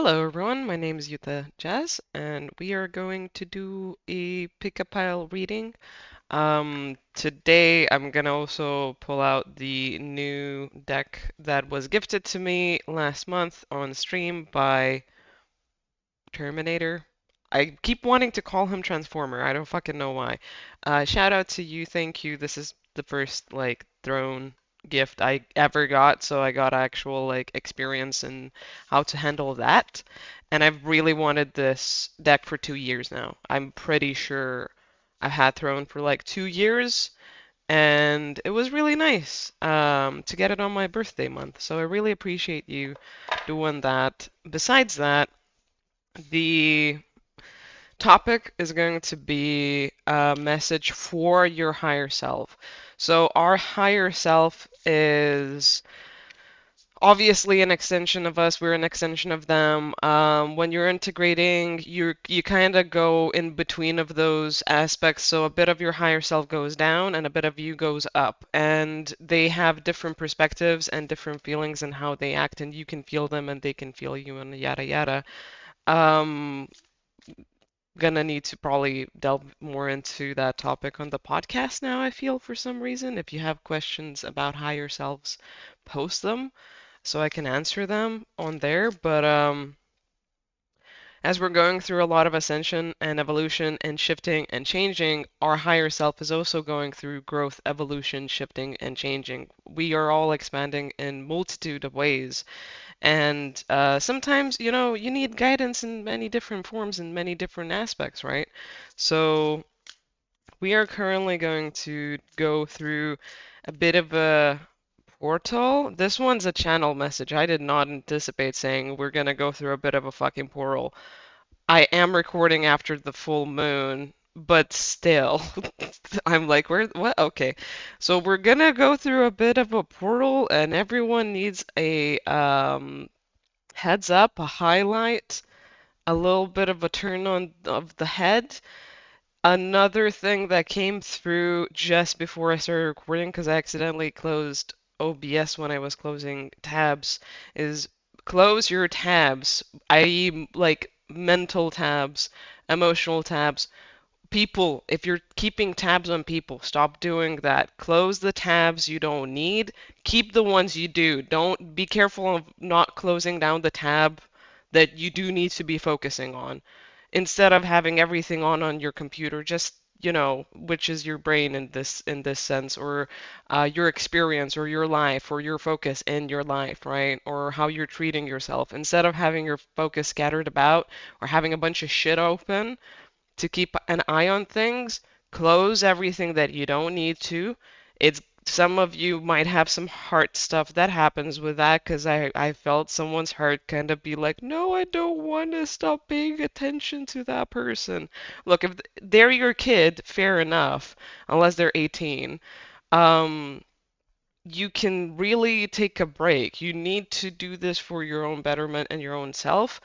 Hello everyone, my name is Yuta Jazz, and we are going to do a pick a pile reading. Today I'm gonna also pull out the new deck that was gifted to me last month on stream by Terminator. I keep wanting to call him Transformer. I don't fucking know why. Shout out to you, thank you. This is the first like throne gift I ever got, so I got actual like experience in how to handle that. And I've really wanted this deck for 2 years now. I'm pretty sure I've had Throne for like 2 years, and it was really nice to get it on my birthday month. So I really appreciate you doing that. Besides that, the topic is going to be a message for your higher self. So, our higher self is obviously an extension of us. We're an extension of them. When you're integrating, you kind of go in between of those aspects. So a bit of your higher self goes down, and a bit of you goes up. And they have different perspectives and different feelings and how they act, and you can feel them, and they can feel you, and yada yada. Um, gonna need to probably delve more into that topic on the podcast now, I feel, for some reason. If you have questions about higher selves, post them so I can answer them on there. But as we're going through a lot of ascension and evolution and shifting and changing, our higher self is also going through growth, evolution, shifting, and changing. We are all expanding in multitude of ways. And sometimes, you need guidance in many different forms and many different aspects, right? So we are currently going to go through a bit of a portal. This one's a channel message. I did not anticipate saying we're gonna go through a bit of a fucking portal. I am recording after the full moon, but still, I'm like, where, what? Okay. So we're gonna go through a bit of a portal, and everyone needs a heads up, a highlight, a little bit of a turn on of the head. Another thing that came through just before I started recording, because I accidentally closed OBS when I was closing tabs, is close your tabs, i.e., like mental tabs, emotional tabs. People, if you're keeping tabs on people, stop doing that. Close the tabs you don't need. Keep the ones you do. Don't be careful of not closing down the tab that you do need to be focusing on. Instead of having everything on your computer, just which is your brain in this sense, or your experience, or your life, or your focus in your life, right? Or how you're treating yourself. Instead of having your focus scattered about, or having a bunch of shit open, to keep an eye on things, close everything that you don't need to. It's some of you might have some heart stuff that happens with that because I felt someone's heart kind of be like, no, I don't want to stop paying attention to that person. Look, if they're your kid, fair enough, unless they're 18. Um, you can really take a break. You need to do this for your own betterment and your own self.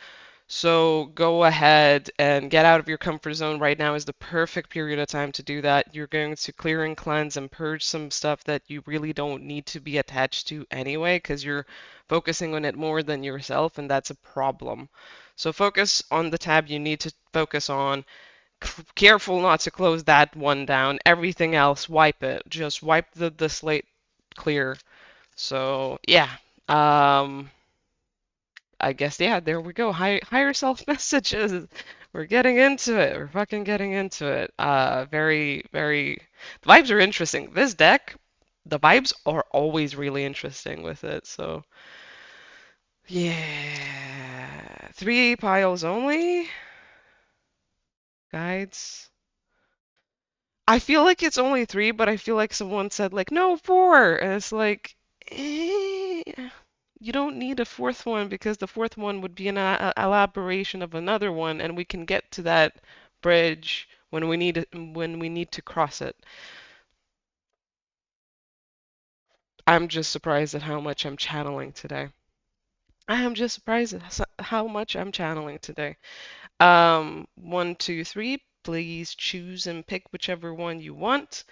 So go ahead and get out of your comfort zone. Right now is the perfect period of time to do that. You're going to clear and cleanse and purge some stuff that you really don't need to be attached to anyway, because you're focusing on it more than yourself, and that's a problem. So focus on the tab you need to focus on. Careful not to close that one down. Everything else, wipe it. Just wipe the slate clear. So yeah. Um, I guess, yeah, there we go. Higher self messages. We're getting into it. We're fucking getting into it. Very, very. The vibes are interesting. This deck, the vibes are always really interesting with it. So, yeah. 3 piles only. Guides. I feel like it's only three, but I feel like someone said, like, no, four. And it's like, eh. You don't need a fourth one because the fourth one would be an elaboration of another one, and we can get to that bridge when we need to cross it. I'm just surprised at how much I'm channeling today. I am just surprised at how much I'm channeling today. One, two, three. Please choose and pick whichever one you want.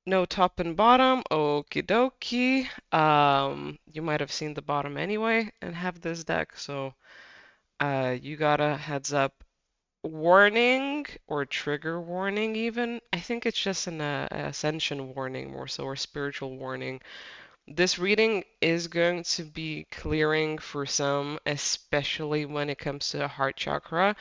No top and bottom. Okie dokie. You might have seen the bottom anyway and have this deck, so you got a heads up warning or trigger warning even. I think it's just an ascension warning more so, or spiritual warning. This reading is going to be clearing for some, especially when it comes to the heart chakra.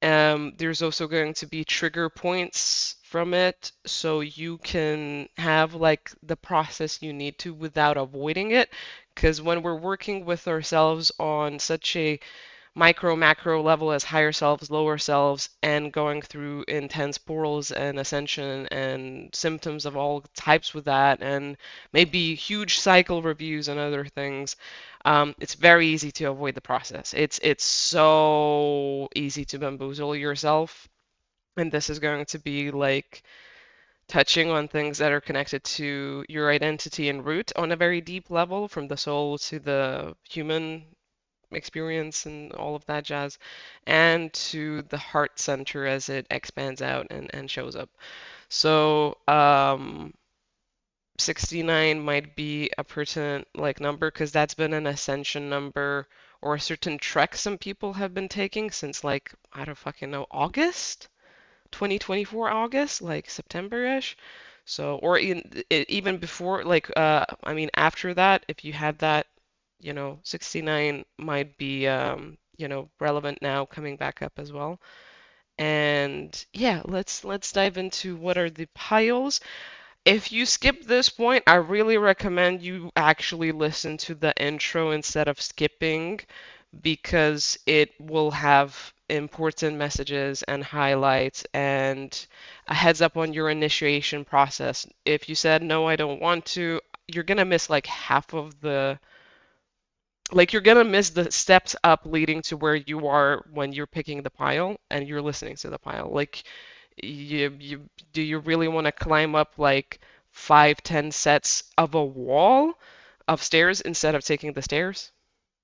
There's also going to be trigger points from it, so you can have like the process you need to without avoiding it. Because when we're working with ourselves on such a micro macro level as higher selves, lower selves, and going through intense portals and ascension and symptoms of all types with that, and maybe huge cycle reviews and other things. It's very easy to avoid the process. It's so easy to bamboozle yourself, and this is going to be like touching on things that are connected to your identity and root on a very deep level, from the soul to the human experience and all of that jazz, and to the heart center as it expands out and shows up. So, 69 might be a pertinent like number because that's been an ascension number or a certain trek some people have been taking since like I don't fucking know, August 2024, August, like September-ish. So, or even before, like, I mean, after that, if you had that, 69 might be, relevant now, coming back up as well. And yeah, let's dive into what are the piles. If you skip this point, I really recommend you actually listen to the intro instead of skipping because it will have important messages and highlights and a heads up on your initiation process. If you said, no, I don't want to, you're gonna miss like half of the, like, you're gonna miss the steps up leading to where you are when you're picking the pile and you're listening to the pile. Like, do you really want to climb up like 5, 10 sets of a wall of stairs instead of taking the stairs?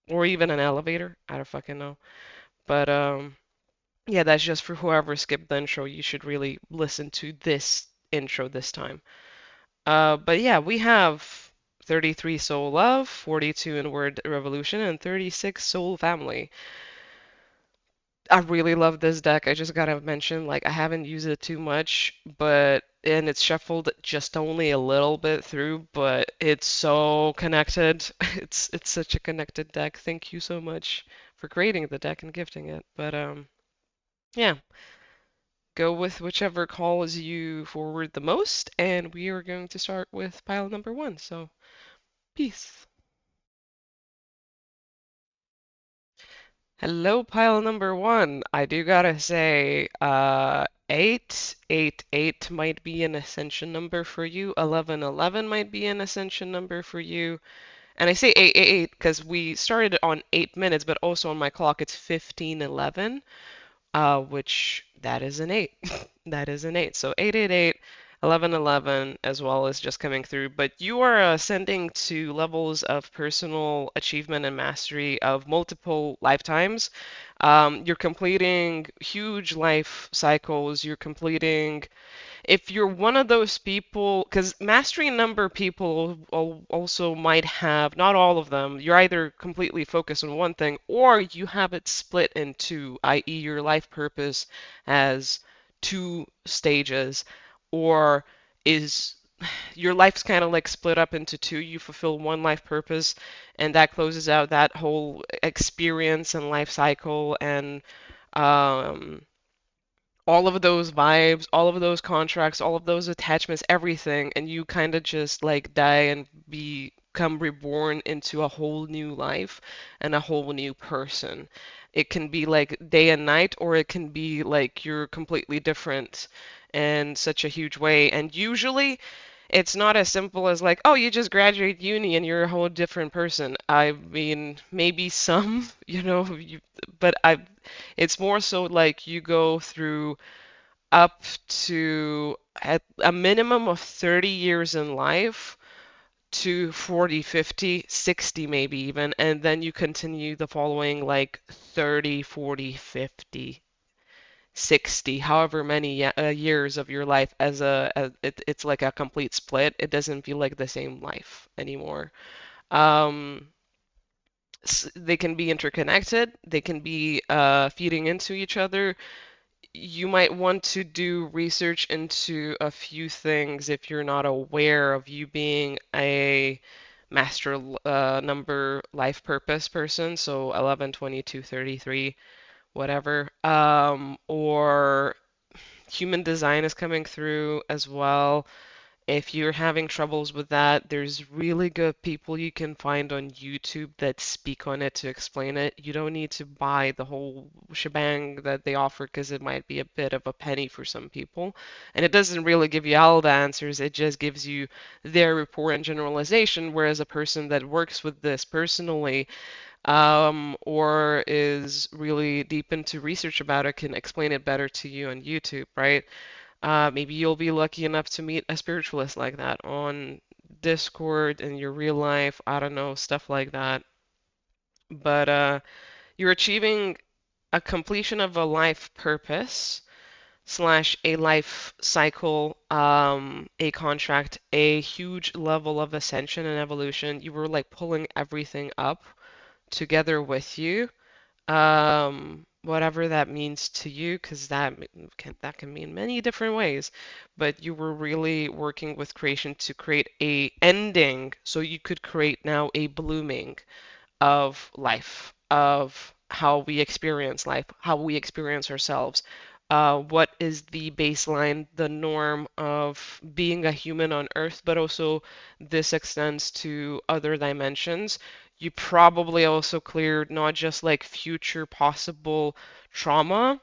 Or even an elevator? I don't fucking know. But yeah, that's just for whoever skipped the intro. You should really listen to this intro this time. But yeah, we have 33 Soul Love, 42 Inward Revolution, and 36 Soul Family. I really love this deck. I just gotta mention, like, I haven't used it too much, but and it's shuffled just only a little bit through, but it's so connected. It's such a connected deck. Thank you so much for creating the deck and gifting it. But yeah, go with whichever calls you forward the most, and we are going to start with pile number one. So peace. Hello, pile number one. I do gotta say, 888 might be an ascension number for you. 1111 might be an ascension number for you. And I say 888 because we started on 8 minutes, but also on my clock it's 1511, which that is an 8. That is an 8. So 888, 1111, as well as just coming through. But you are ascending to levels of personal achievement and mastery of multiple lifetimes. You're completing huge life cycles. You're completing, if you're one of those people, because mastery number people also might have, not all of them, you're either completely focused on one thing or you have it split in two, i.e., your life purpose as two stages, or is your life's kind of like split up into two. You fulfill one life purpose, and that closes out that whole experience and life cycle and um, all of those vibes, all of those contracts, all of those attachments, everything, and you kind of just like die and become reborn into a whole new life and a whole new person. It can be like day and night, or it can be like you're completely different in such a huge way. And usually, it's not as simple as like, oh, you just graduate uni and you're a whole different person. I mean, maybe some, but it's more so like you go through up to at a minimum of 30 years in life to 40, 50, 60 maybe even, and then you continue the following like 30, 40, 50. 60, however many years of your life it's like a complete split. It doesn't feel like the same life anymore. Um, they can be interconnected. They can be feeding into each other. You might want to do research into a few things if you're not aware of you being a master number life purpose person, so 11, 22, 33, whatever. Or human design is coming through as well. If you're having troubles with that, there's really good people you can find on YouTube that speak on it to explain it. You don't need to buy the whole shebang that they offer because it might be a bit of a penny for some people. And it doesn't really give you all the answers, it just gives you their report and generalization, whereas a person that works with this personally or is really deep into research about it can explain it better to you on YouTube, right? Maybe you'll be lucky enough to meet a spiritualist like that on Discord in your real life. I don't know, stuff like that. But you're achieving a completion of a life purpose slash a life cycle, a contract, a huge level of ascension and evolution. You were like pulling everything up together with you, whatever that means to you, because that can mean many different ways. But you were really working with creation to create a ending, so you could create now a blooming of life, of how we experience life, how we experience ourselves. What is the baseline, the norm of being a human on Earth, but also this extends to other dimensions. You probably also cleared not just like future possible trauma,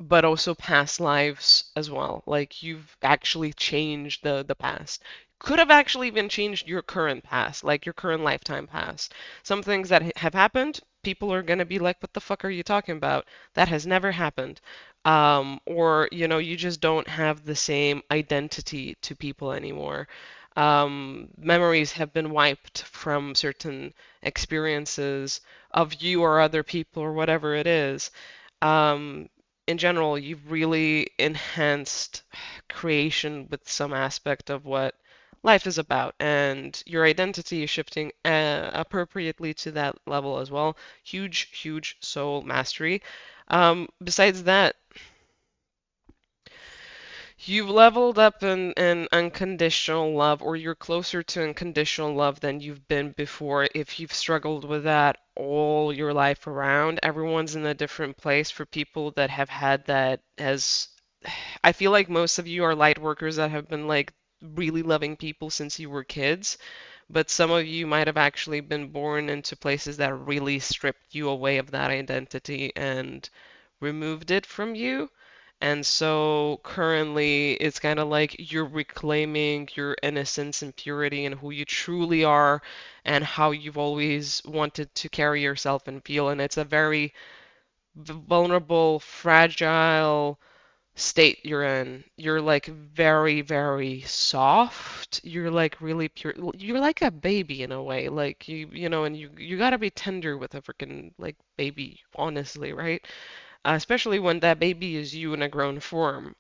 but also past lives as well. Like you've actually changed the past. Could have actually even changed your current past, like your current lifetime past. Some things that have happened, people are gonna be like, "What the fuck are you talking about? That has never happened." Or you just don't have the same identity to people anymore. Memories have been wiped from certain experiences of you or other people or whatever it is. um, in general, you've really enhanced creation with some aspect of what life is about, and your identity is shifting appropriately to that level as well. Huge, huge soul mastery. Besides that, you've leveled up in unconditional love, or you're closer to unconditional love than you've been before. If you've struggled with that all your life around, everyone's in a different place. For people that have had that, as I feel like most of you are light workers that have been like really loving people since you were kids, but some of you might have actually been born into places that really stripped you away of that identity and removed it from you. And so currently it's kind of like you're reclaiming your innocence and purity and who you truly are and how you've always wanted to carry yourself and feel. And it's a very vulnerable, fragile state you're in. You're like very, very soft. You're like really pure. You're like a baby in a way. Like and you gotta be tender with a freaking like baby, honestly, right? Especially when that baby is you in a grown form.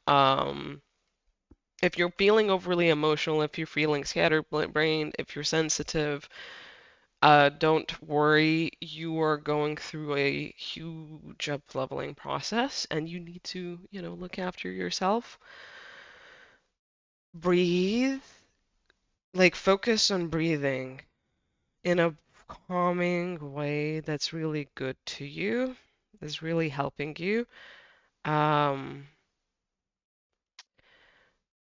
If you're feeling overly emotional, if you're feeling scatterbrained, if you're sensitive, don't worry. You are going through a huge up-leveling process, and you need to, look after yourself. Breathe, like focus on breathing in a calming way that's really good to you, is really helping you. Um,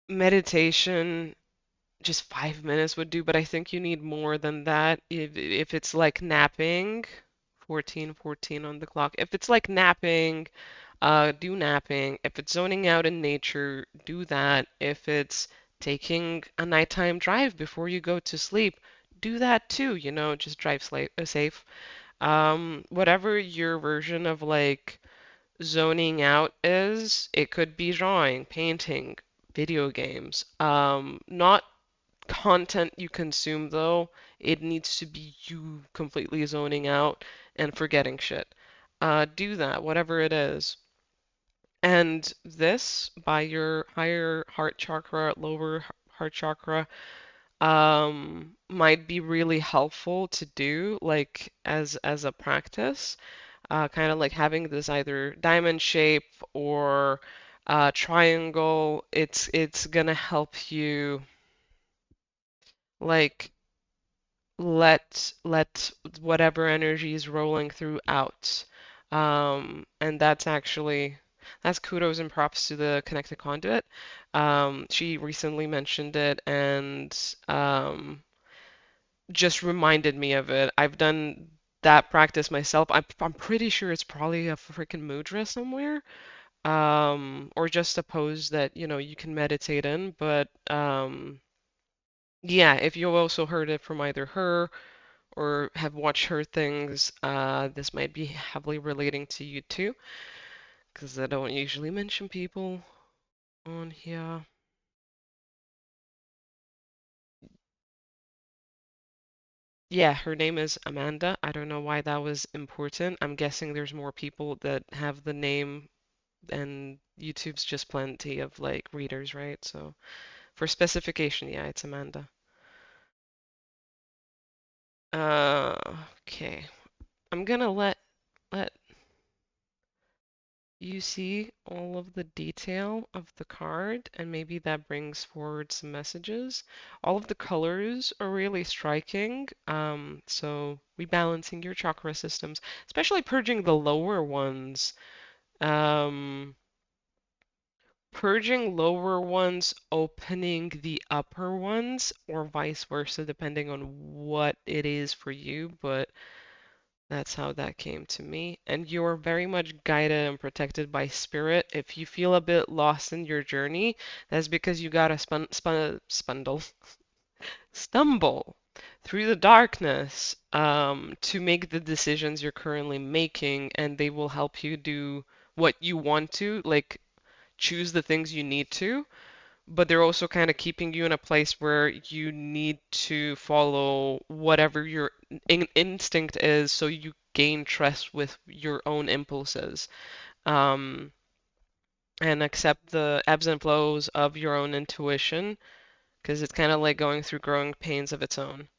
Meditation, just 5 minutes would do, but I think you need more than that. If it's like napping, 14:14 on the clock. If it's like napping, do napping. If it's zoning out in nature, do that. If it's taking a nighttime drive before you go to sleep, do that too. Just drive safe. Whatever your version of like zoning out is, it could be drawing, painting, video games. Not content you consume though. It needs to be you completely zoning out and forgetting shit. Do that, whatever it is. And this by your higher heart chakra, lower heart chakra, might be really helpful to do like as a practice, kind of like having this either diamond shape or triangle. It's gonna help you like let whatever energy is rolling through out. And that's kudos and props to the connected conduit. She recently mentioned it and just reminded me of it. I've done that practice myself. I'm pretty sure it's probably a freaking mudra somewhere, or just a pose that, you can meditate in. But yeah, if you also heard it from either her or have watched her things, this might be heavily relating to you too, because I don't usually mention people on here. Yeah, her name is Amanda. I don't know why that was important. I'm guessing there's more people that have the name, and YouTube's just plenty of like readers, right? So for specification, yeah, it's Amanda. Uh, okay. I'm gonna let you see all of the detail of the card, and maybe that brings forward some messages. All of the colors are really striking. So rebalancing your chakra systems, especially purging the lower ones. Um, Purging lower ones, opening the upper ones, or vice versa, depending on what it is for you. But that's how that came to me. And you're very much guided and protected by spirit. If you feel a bit lost in your journey, that's because you gotta stumble through the darkness to make the decisions you're currently making, and they will help you do what you want to, like choose the things you need to, but they're also kind of keeping you in a place where you need to follow whatever your instinct is so you gain trust with your own impulses, um, and accept the ebbs and flows of your own intuition because it's kind of like going through growing pains of its own.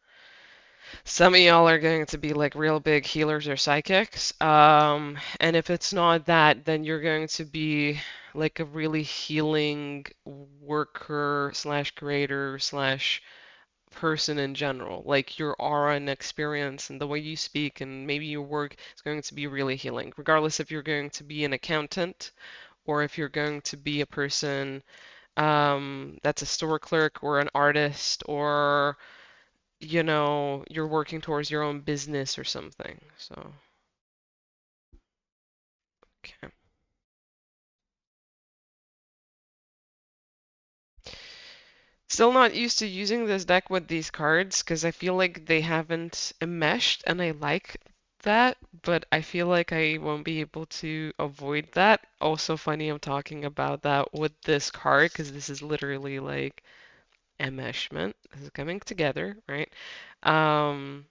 Some of y'all are going to be like real big healers or psychics. And if it's not that, then you're going to be like a really healing worker slash creator slash person in general. Like your aura and experience and the way you speak and maybe your work is going to be really healing, regardless if you're going to be an accountant or if you're going to be a person that's a store clerk or an artist or you're working towards your own business or something. So, okay. Still not used to using this deck with these cards because I feel like they haven't enmeshed and I like that, but I feel like I won't be able to avoid that. Also funny I'm talking about that with this card because this is literally like enmeshment. This is coming together, right? Um,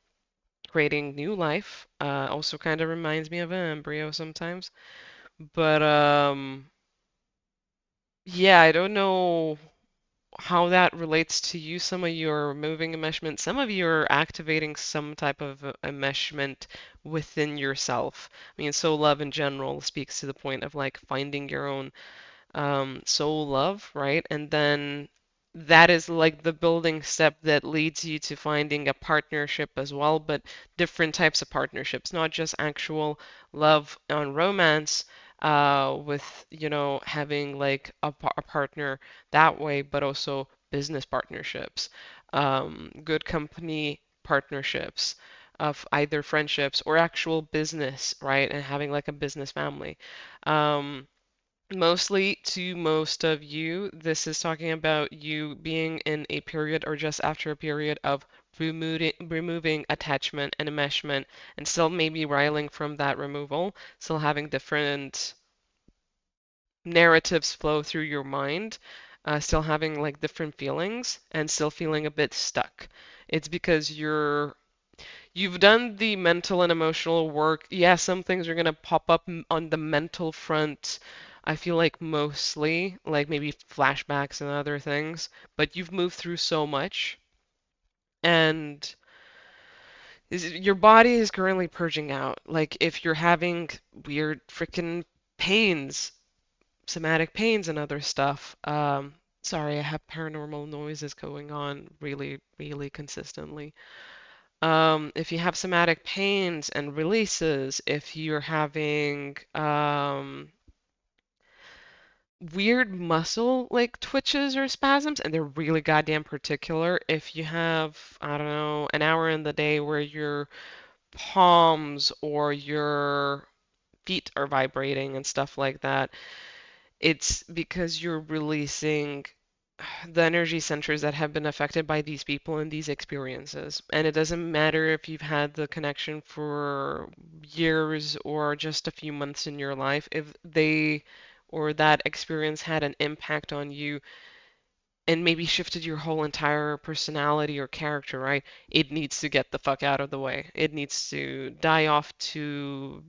Creating new life. Also kind of reminds me of an embryo sometimes. But yeah, I don't know how that relates to you. Some of you are removing enmeshment, some of you are activating some type of enmeshment within yourself. I mean, so love in general speaks to the point of like finding your own soul love, right? And then that is like the building step that leads you to finding a partnership as well, but different types of partnerships, not just actual love and romance, with, having like a partner that way, but also business partnerships, good company partnerships of either friendships or actual business, right? And having like a business family. Um, Mostly to most of you, this is talking about you being in a period or just after a period of removing attachment and enmeshment and still maybe riling from that removal, still having different narratives flow through your mind, still having like different feelings and still feeling a bit stuck. It's because you've done the mental and emotional work. Yeah, some things are going to pop up on the mental front. I feel like mostly, like maybe flashbacks and other things, but you've moved through so much, and your body is currently purging out. Like if you're having weird freaking pains, somatic pains and other stuff. Sorry, I have paranormal noises going on really, really consistently. If you have somatic pains and releases, if you're having weird muscle like twitches or spasms, and they're really goddamn particular, if you have, I don't know, an hour in the day where your palms or your feet are vibrating and stuff like that, it's because you're releasing the energy centers that have been affected by these people and these experiences. And it doesn't matter if you've had the connection for years or just a few months in your life, if they or that experience had an impact on you and maybe shifted your whole entire personality or character, right? It needs to get the fuck out of the way. It needs to die off to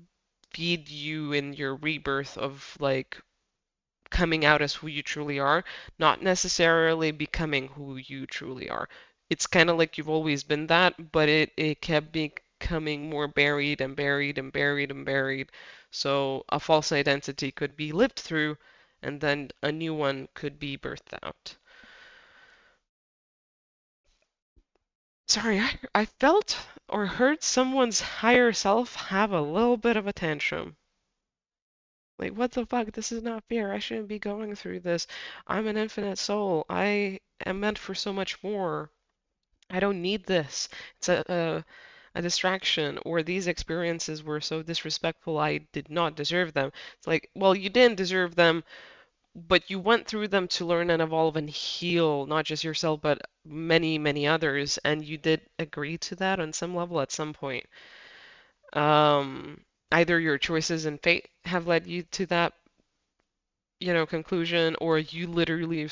feed you in your rebirth of like coming out as who you truly are, not necessarily becoming who you truly are. It's kind of like you've always been that, but it kept becoming more buried and buried and buried and buried. So a false identity could be lived through, and then a new one could be birthed out. Sorry, I felt or heard someone's higher self have a little bit of a tantrum. Like, what the fuck? This is not fair. I shouldn't be going through this. I'm an infinite soul. I am meant for so much more. I don't need this. It's a distraction, or these experiences were so disrespectful, I did not deserve them. It's like, well, you didn't deserve them, but you went through them to learn and evolve and heal, not just yourself, but many, many others, and you did agree to that on some level at some point. Either your choices and fate have led you to that conclusion, or you literally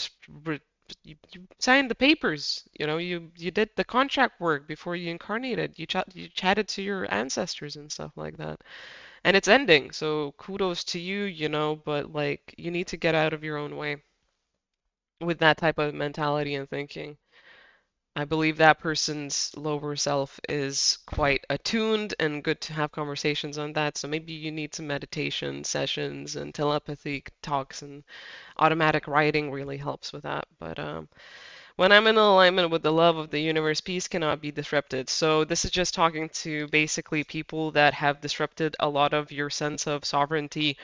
you signed the papers, you did the contract work before you incarnated. You chatted to your ancestors and stuff like that. And it's ending, so kudos to you, but like you need to get out of your own way with that type of mentality and thinking. I believe that person's lower self is quite attuned and good to have conversations on that. So maybe you need some meditation sessions and telepathy talks, and automatic writing really helps with that. But when I'm in alignment with the love of the universe, peace cannot be disrupted. So this is just talking to basically people that have disrupted a lot of your sense of sovereignty,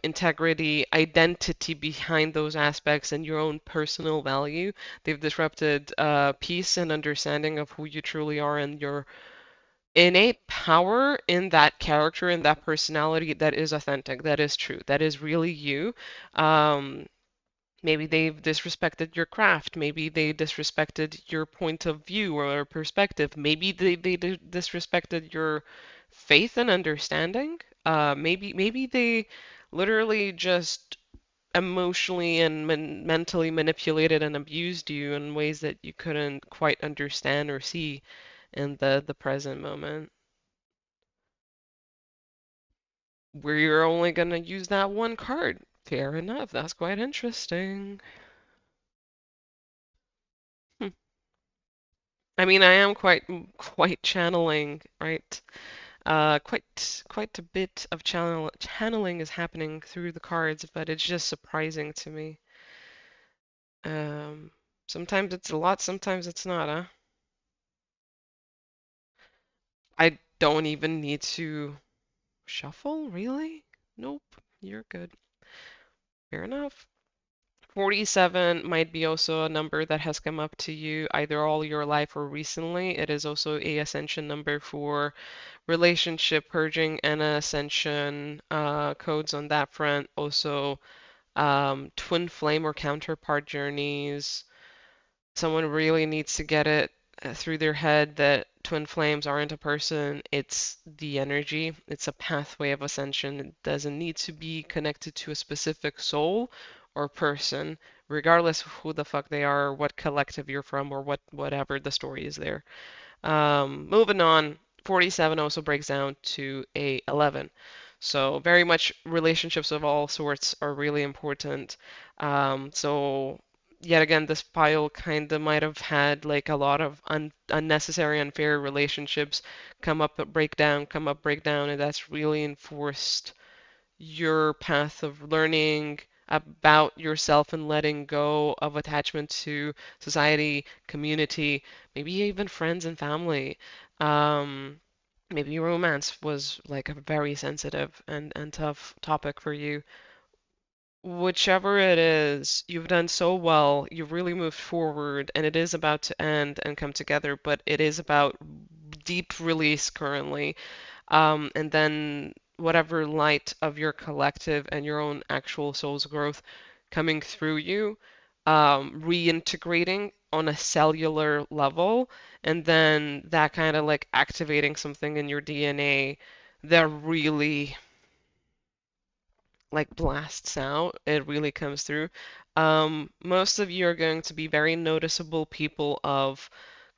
integrity, identity behind those aspects, and your own personal value. They've disrupted peace and understanding of who you truly are and your innate power in that character, in that personality that is authentic, that is true, that is really you. Um, Maybe they've disrespected your craft. Maybe they disrespected your point of view or perspective. Maybe they disrespected your faith and understanding. Maybe they literally just emotionally and mentally manipulated and abused you in ways that you couldn't quite understand or see in the present moment. We're only gonna use that one card. Fair enough. That's quite interesting. Hmm. I mean, I am quite channeling, right? Quite a bit of channeling is happening through the cards, but it's just surprising to me. Um, Sometimes it's a lot, sometimes it's not, huh? I don't even need to shuffle, really? Nope, you're good. Fair enough. 47 might be also a number that has come up to you either all your life or recently. It is also a ascension number for relationship purging and ascension codes on that front. Also, twin flame or counterpart journeys. Someone really needs to get it through their head that twin flames aren't a person, it's the energy. It's a pathway of ascension. It doesn't need to be connected to a specific soul or person, regardless of who the fuck they are, or what collective you're from, or whatever the story is there. Moving on, 47 also breaks down to a 11. So very much relationships of all sorts are really important. So yet again, this pile kind of might have had like a lot of unnecessary, unfair relationships come up, break down, come up, break down, and that's really enforced your path of learning about yourself and letting go of attachment to society, community, maybe even friends and family. Um, Maybe romance was like a very sensitive and tough topic for you. Whichever it is, you've done so well, you've really moved forward, and it is about to end and come together, but it is about deep release currently. And then whatever light of your collective and your own actual soul's growth coming through you, reintegrating on a cellular level, and then that kind of like activating something in your DNA that really like blasts out. It really comes through. Most of you are going to be very noticeable people of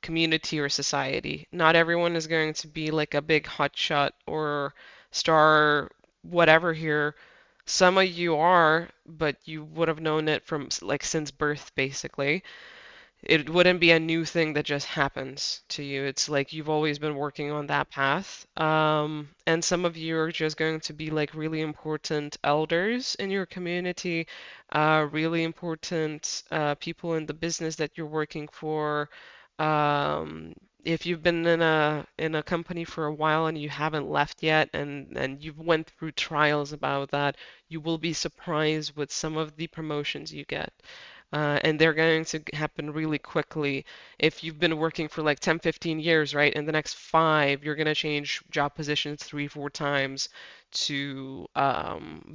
community or society. Not everyone is going to be like a big hotshot or star, whatever here. Some of you are, but you would have known it from like since birth, basically. It wouldn't be a new thing that just happens to you. It's like you've always been working on that path. And some of you are just going to be like really important elders in your community, really important people in the business that you're working for. If you've been in a company for a while and you haven't left yet and you've went through trials about that, you will be surprised with some of the promotions you get, and they're going to happen really quickly. If you've been working for like 10, 15 years, right, in the next five, you're going to change job positions three, four times to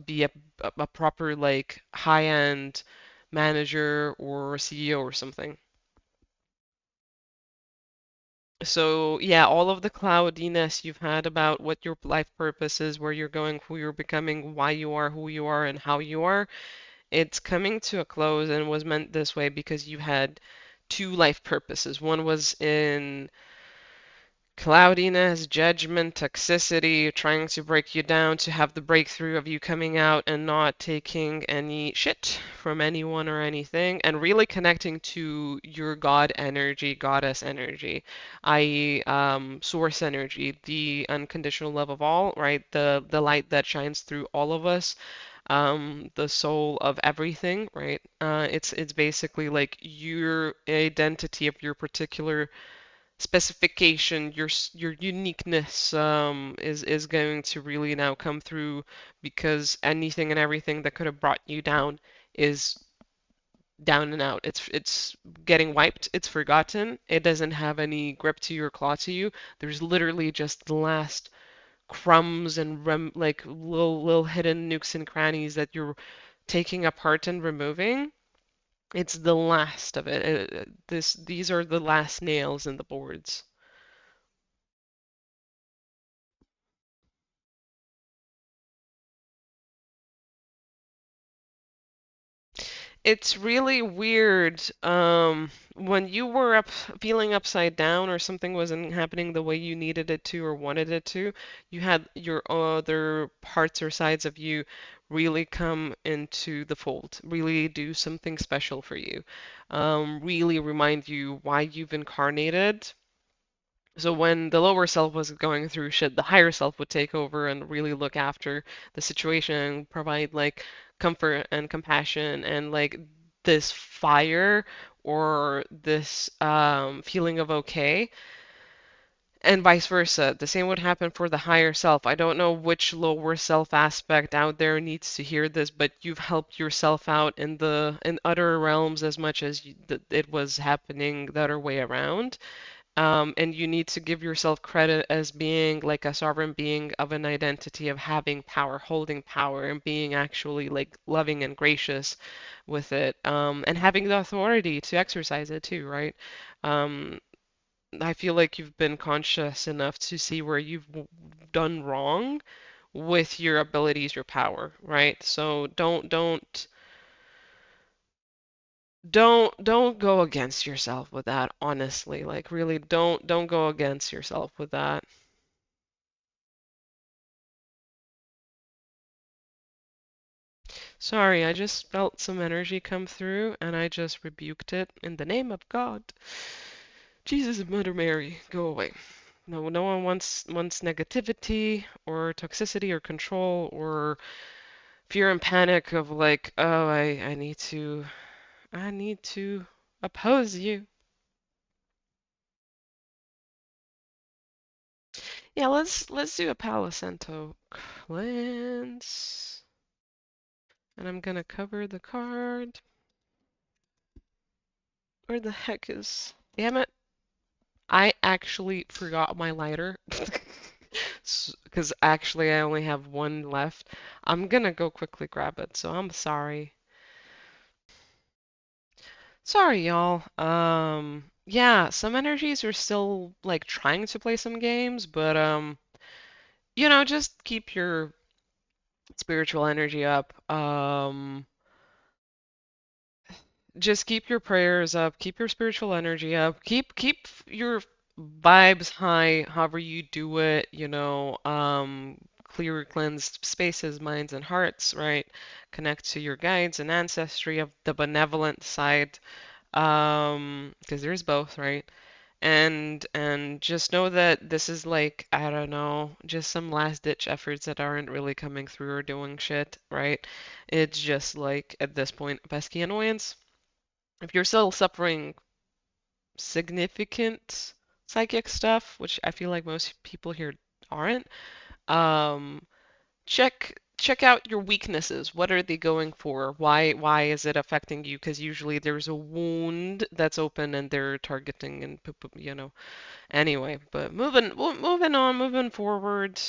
be a proper like high-end manager or CEO or something. So yeah, all of the cloudiness you've had about what your life purpose is, where you're going, who you're becoming, why you are who you are, and how you are, it's coming to a close and was meant this way because you had two life purposes. One was in cloudiness, judgment, toxicity, trying to break you down, to have the breakthrough of you coming out and not taking any shit from anyone or anything, and really connecting to your God energy, goddess energy, i.e., source energy, the unconditional love of all, right? The light that shines through all of us, the soul of everything, right? It's basically like your identity of your particular specification, your uniqueness, is going to really now come through because anything and everything that could have brought you down is down and out. It's getting wiped. It's forgotten. It doesn't have any grip to you or claw to you. There's literally just the last crumbs and like little hidden nooks and crannies that you're taking apart and removing. It's the last of it. These are the last nails in the boards. It's really weird. When you were up feeling upside down or something wasn't happening the way you needed it to or wanted it to, you had your other parts or sides of you really come into the fold, really do something special for you, really remind you why you've incarnated. So when the lower self was going through shit, the higher self would take over and really look after the situation, provide like comfort and compassion and like this fire or this feeling of okay, and vice versa. The same would happen for the higher self. I don't know which lower self aspect out there needs to hear this, but you've helped yourself out in the in other realms as much as it was happening the other way around. And you need to give yourself credit as being like a sovereign being of an identity of having power, holding power, and being actually like loving and gracious with it, and having the authority to exercise it too, right? Um, I feel like you've been conscious enough to see where you've done wrong with your abilities, your power, right? So don't go against yourself with that, honestly. Like really don't go against yourself with that. Sorry, I just felt some energy come through and I just rebuked it in the name of God. Jesus and Mother Mary, go away. No, no one wants negativity or toxicity or control or fear and panic of like, oh, I need to oppose you. Yeah, let's do a Palo Santo cleanse. And I'm gonna cover the card. Where the heck is... Damn it. I actually forgot my lighter. Because actually I only have one left. I'm gonna go quickly grab it, so I'm sorry. Sorry, y'all. Yeah, some energies are still like trying to play some games, but just keep your spiritual energy up. Just keep your prayers up, keep your spiritual energy up, keep your vibes high, however you do it, clear, cleansed spaces, minds, and hearts, right? Connect to your guides and ancestry of the benevolent side, because there's both, right? And just know that this is like, I don't know, just some last ditch efforts that aren't really coming through or doing shit, right? It's just like at this point, pesky annoyance. If you're still suffering significant psychic stuff, which I feel like most people here aren't, um, check out your weaknesses. What are they going for? Why is it affecting you? Because usually there's a wound that's open and they're targeting and Anyway, but moving on, moving forward.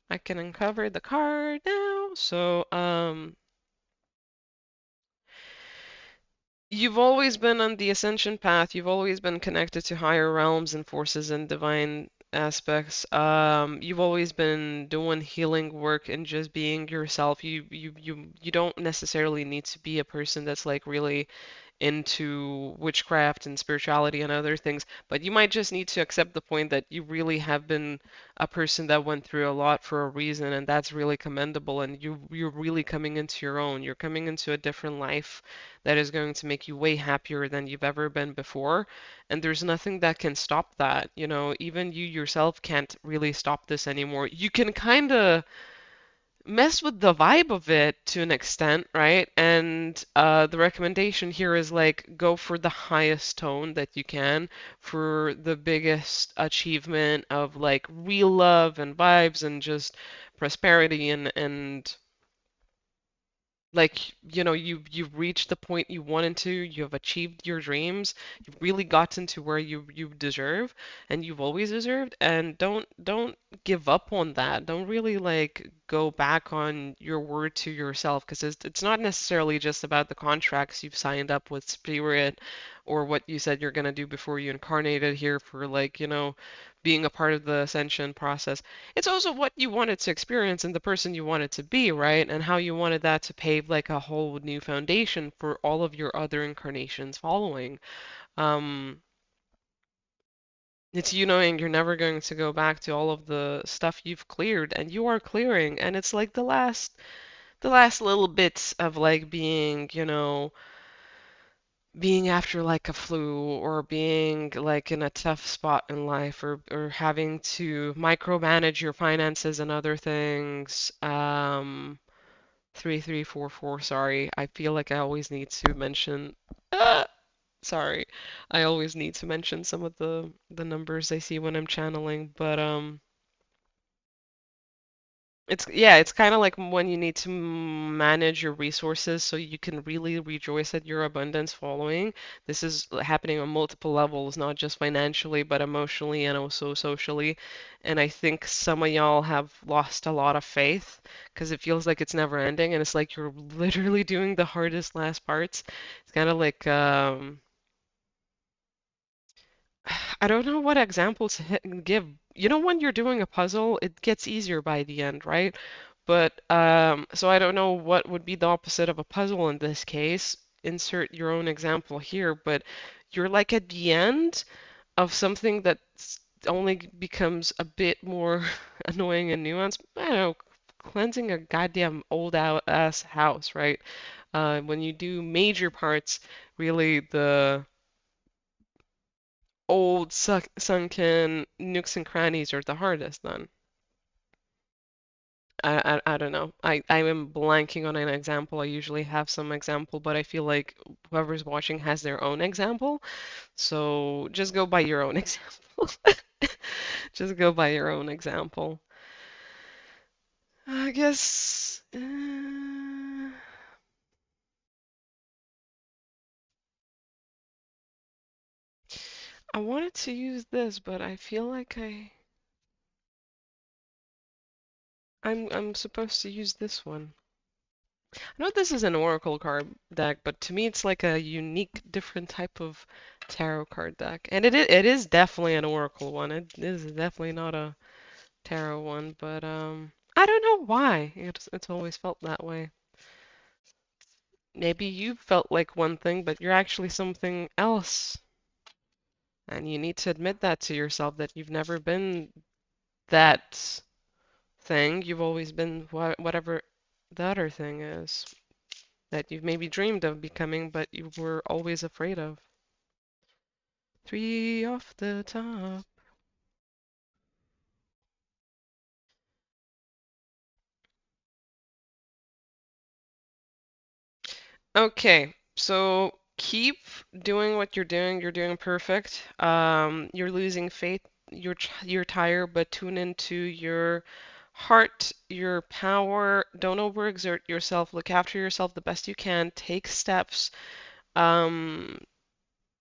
I can uncover the card now. So, you've always been on the ascension path. You've always been connected to higher realms and forces and divine aspects. You've always been doing healing work and just being yourself. You don't necessarily need to be a person that's like really into witchcraft and spirituality and other things, but you might just need to accept the point that you really have been a person that went through a lot for a reason, and that's really commendable. And you're really coming into your own. You're coming into a different life that is going to make you way happier than you've ever been before. And there's nothing that can stop that. Even you yourself can't really stop this anymore. You can kind of mess with the vibe of it to an extent, right? And the recommendation here is like go for the highest tone that you can for the biggest achievement of like real love and vibes and just prosperity and like you've reached the point you wanted to, you've achieved your dreams, you've really gotten to where you deserve and you've always deserved, and don't give up on that. Don't really like go back on your word to yourself, because it's not necessarily just about the contracts you've signed up with spirit or what you said you're going to do before you incarnated here for like being a part of the ascension process. It's also what you wanted to experience and the person you wanted to be, right? And how you wanted that to pave like a whole new foundation for all of your other incarnations following. Um, it's you knowing you're never going to go back to all of the stuff you've cleared and you are clearing, and it's like the last little bits of like being after like a flu or being like in a tough spot in life or having to micromanage your finances and other things. 3344, sorry. I feel like I always need to mention ah, sorry. I always need to mention some of the numbers I see when I'm channeling, but it's kind of like when you need to manage your resources so you can really rejoice at your abundance following. This is happening on multiple levels, not just financially, but emotionally and also socially. And I think some of y'all have lost a lot of faith because it feels like it's never ending, and it's like you're literally doing the hardest last parts. It's kind of like I don't know what example to give. When you're doing a puzzle, it gets easier by the end, right? But so I don't know what would be the opposite of a puzzle in this case. Insert your own example here, but you're like at the end of something that only becomes a bit more annoying and nuanced. I don't know, cleansing a goddamn old out ass house, right? When you do major parts, really the old sunken nooks and crannies are the hardest then. I don't know. I am blanking on an example. I usually have some example, but I feel like whoever's watching has their own example. So just go by your own example. Just go by your own example. I guess I wanted to use this, but I feel like I'm supposed to use this one. I know this is an oracle card deck, but to me it's like a unique, different type of tarot card deck. And it is definitely an oracle one. It is definitely not a tarot one, but I don't know why. It's always felt that way. Maybe you felt like one thing, but you're actually something else. And you need to admit that to yourself that you've never been that thing. You've always been whatever the other thing is that you've maybe dreamed of becoming, but you were always afraid of. Three off the top. Okay, so keep doing what you're doing. You're doing perfect. You're losing faith. You're tired, but tune into your heart, your power. Don't overexert yourself. Look after yourself the best you can. Take steps. Um,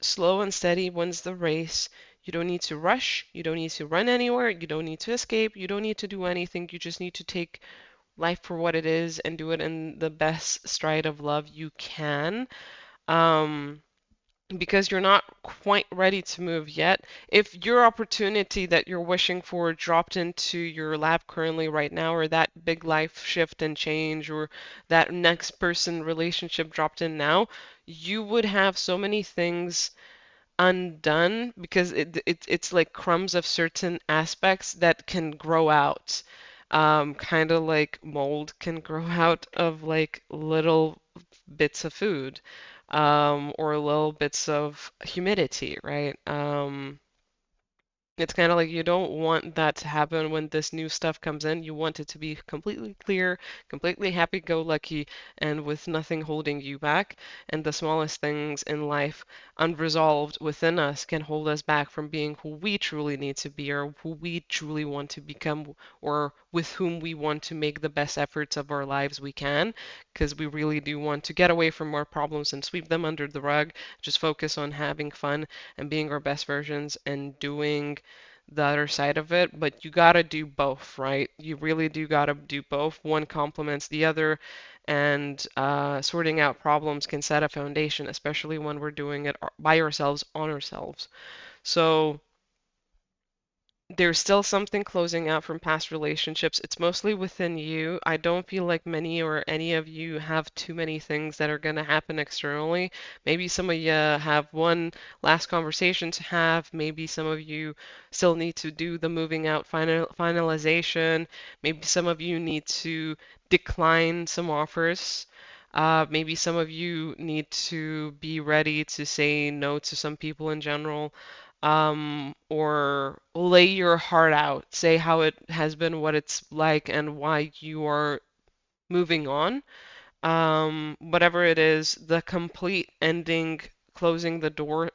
Slow and steady wins the race. You don't need to rush. You don't need to run anywhere. You don't need to escape. You don't need to do anything. You just need to take life for what it is and do it in the best stride of love you can. Um, because you're not quite ready to move yet. If your opportunity that you're wishing for dropped into your lap currently right now, or that big life shift and change, or that next person relationship dropped in now, you would have so many things undone because it's like crumbs of certain aspects that can grow out. Kind of like mold can grow out of like little bits of food, or little bits of humidity, right? It's kind of like you don't want that to happen when this new stuff comes in. You want it to be completely clear, completely happy-go-lucky, and with nothing holding you back. And the smallest things in life, unresolved within us, can hold us back from being who we truly need to be, or who we truly want to become, or with whom we want to make the best efforts of our lives we can. Because we really do want to get away from our problems and sweep them under the rug, just focus on having fun and being our best versions and doing the other side of it, but you gotta do both, right? You really do gotta do both. One complements the other, and sorting out problems can set a foundation, especially when we're doing it by ourselves, on ourselves. So there's still something closing out from past relationships. It's mostly within you. I don't feel like many or any of you have too many things that are going to happen externally. Maybe some of you have one last conversation to have. Maybe some of you still need to do the moving out finalization. Maybe some of you need to decline some offers. Maybe some of you need to be ready to say no to some people in general, or lay your heart out, say how it has been, what it's like, and why you are moving on. Whatever it is, the complete ending, closing the door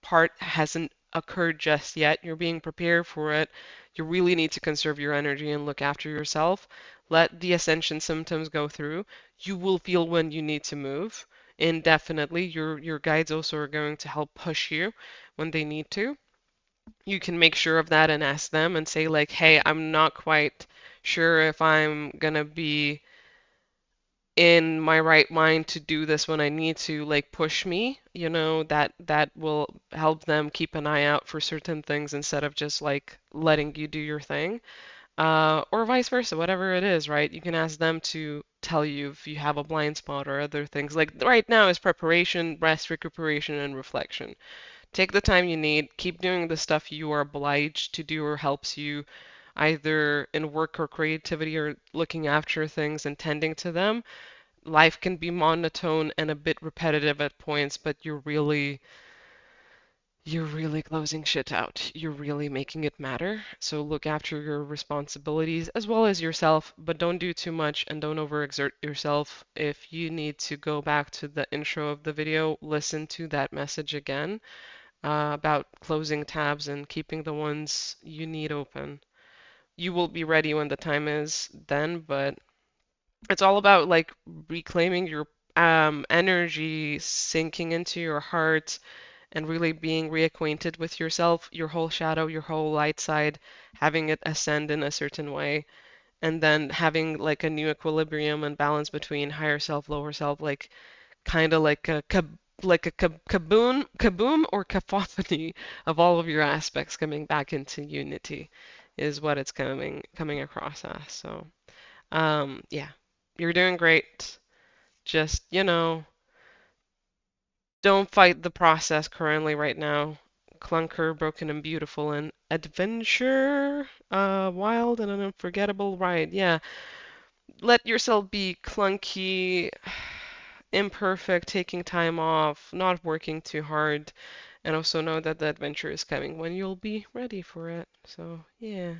part hasn't occurred just yet. You're being prepared for it. You really need to conserve your energy and look after yourself. Let the ascension symptoms go through. You will feel when you need to move indefinitely. Your guides also are going to help push you when they need to. You can make sure of that and ask them and say like, hey, I'm not quite sure if I'm gonna be in my right mind to do this when I need to, like push me, that will help them keep an eye out for certain things instead of just like letting you do your thing. Or vice versa, whatever it is, right? You can ask them to tell you if you have a blind spot or other things. Like right now is preparation, rest, recuperation, and reflection. Take the time you need, keep doing the stuff you are obliged to do or helps you, either in work or creativity or looking after things and tending to them, life can be monotone and a bit repetitive at points, but you're really closing shit out. You're really making it matter. So look after your responsibilities as well as yourself, but don't do too much and don't overexert yourself. If you need to go back to the intro of the video, listen to that message again about closing tabs and keeping the ones you need open. You will be ready when the time is then, but it's all about like reclaiming your energy, sinking into your heart, and really being reacquainted with yourself, your whole shadow, your whole light side, having it ascend in a certain way, and then having like a new equilibrium and balance between higher self, lower self, like kind of like a kaboom or cacophony of all of your aspects coming back into unity is what it's coming across as. So, yeah, you're doing great. Just, don't fight the process currently right now. Clunker, broken and beautiful, and adventure, wild and an unforgettable ride. Yeah, let yourself be clunky, imperfect, taking time off, not working too hard, and also know that the adventure is coming when you'll be ready for it. So, yeah.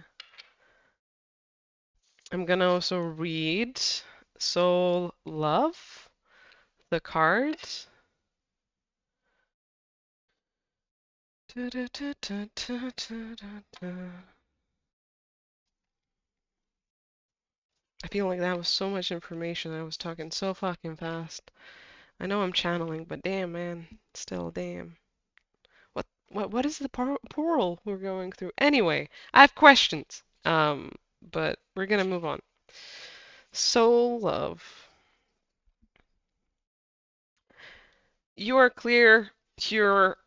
I'm gonna also read Soul Love, the card. I feel like that was so much information. I was talking so fucking fast. I know I'm channeling, but damn, man, still damn. What is the plural we're going through? Anyway, I have questions. But we're gonna move on. Soul love. You are clear, pure.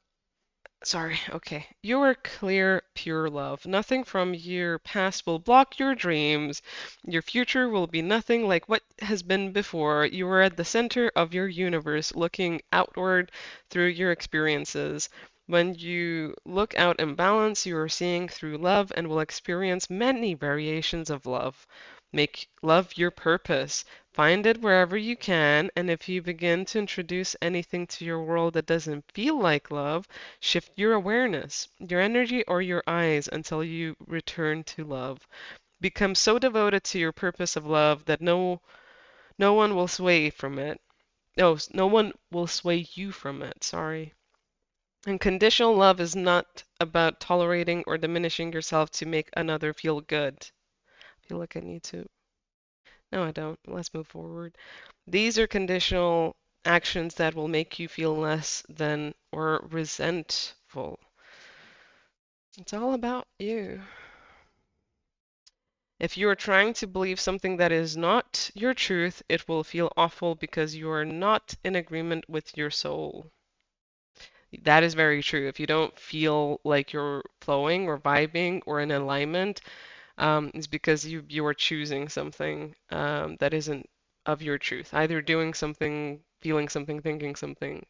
Sorry, okay. You are clear, pure love. Nothing from your past will block your dreams. Your future will be nothing like what has been before. You are at the center of your universe, looking outward through your experiences. When you look out in balance, you are seeing through love and will experience many variations of love. Make love your purpose. Find it wherever you can, and if you begin to introduce anything to your world that doesn't feel like love, shift your awareness, your energy, or your eyes until you return to love. Become so devoted to your purpose of love that no one will sway from it. No one will sway you from it, sorry. And conditional love is not about tolerating or diminishing yourself to make another feel good. I feel like I need to. No, I don't. Let's move forward. These are conditional actions that will make you feel less than or resentful. It's all about you. If you are trying to believe something that is not your truth, it will feel awful because you are not in agreement with your soul. That is very true. If you don't feel like you're flowing or vibing or in alignment, it's because you are choosing something that isn't of your truth. Either doing something, feeling something, thinking something.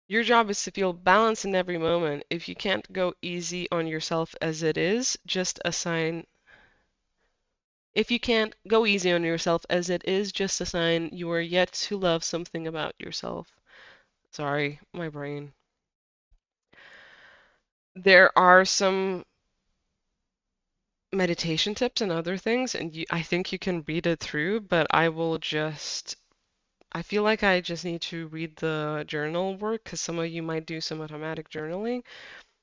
Your job is to feel balance in every moment. If you can't go easy on yourself as it is, just a sign. If you can't go easy on yourself as it is, just a sign you are yet to love something about yourself. Sorry, my brain. There are some meditation tips and other things, and I think you can read it through, but I feel like I just need to read the journal work because some of you might do some automatic journaling.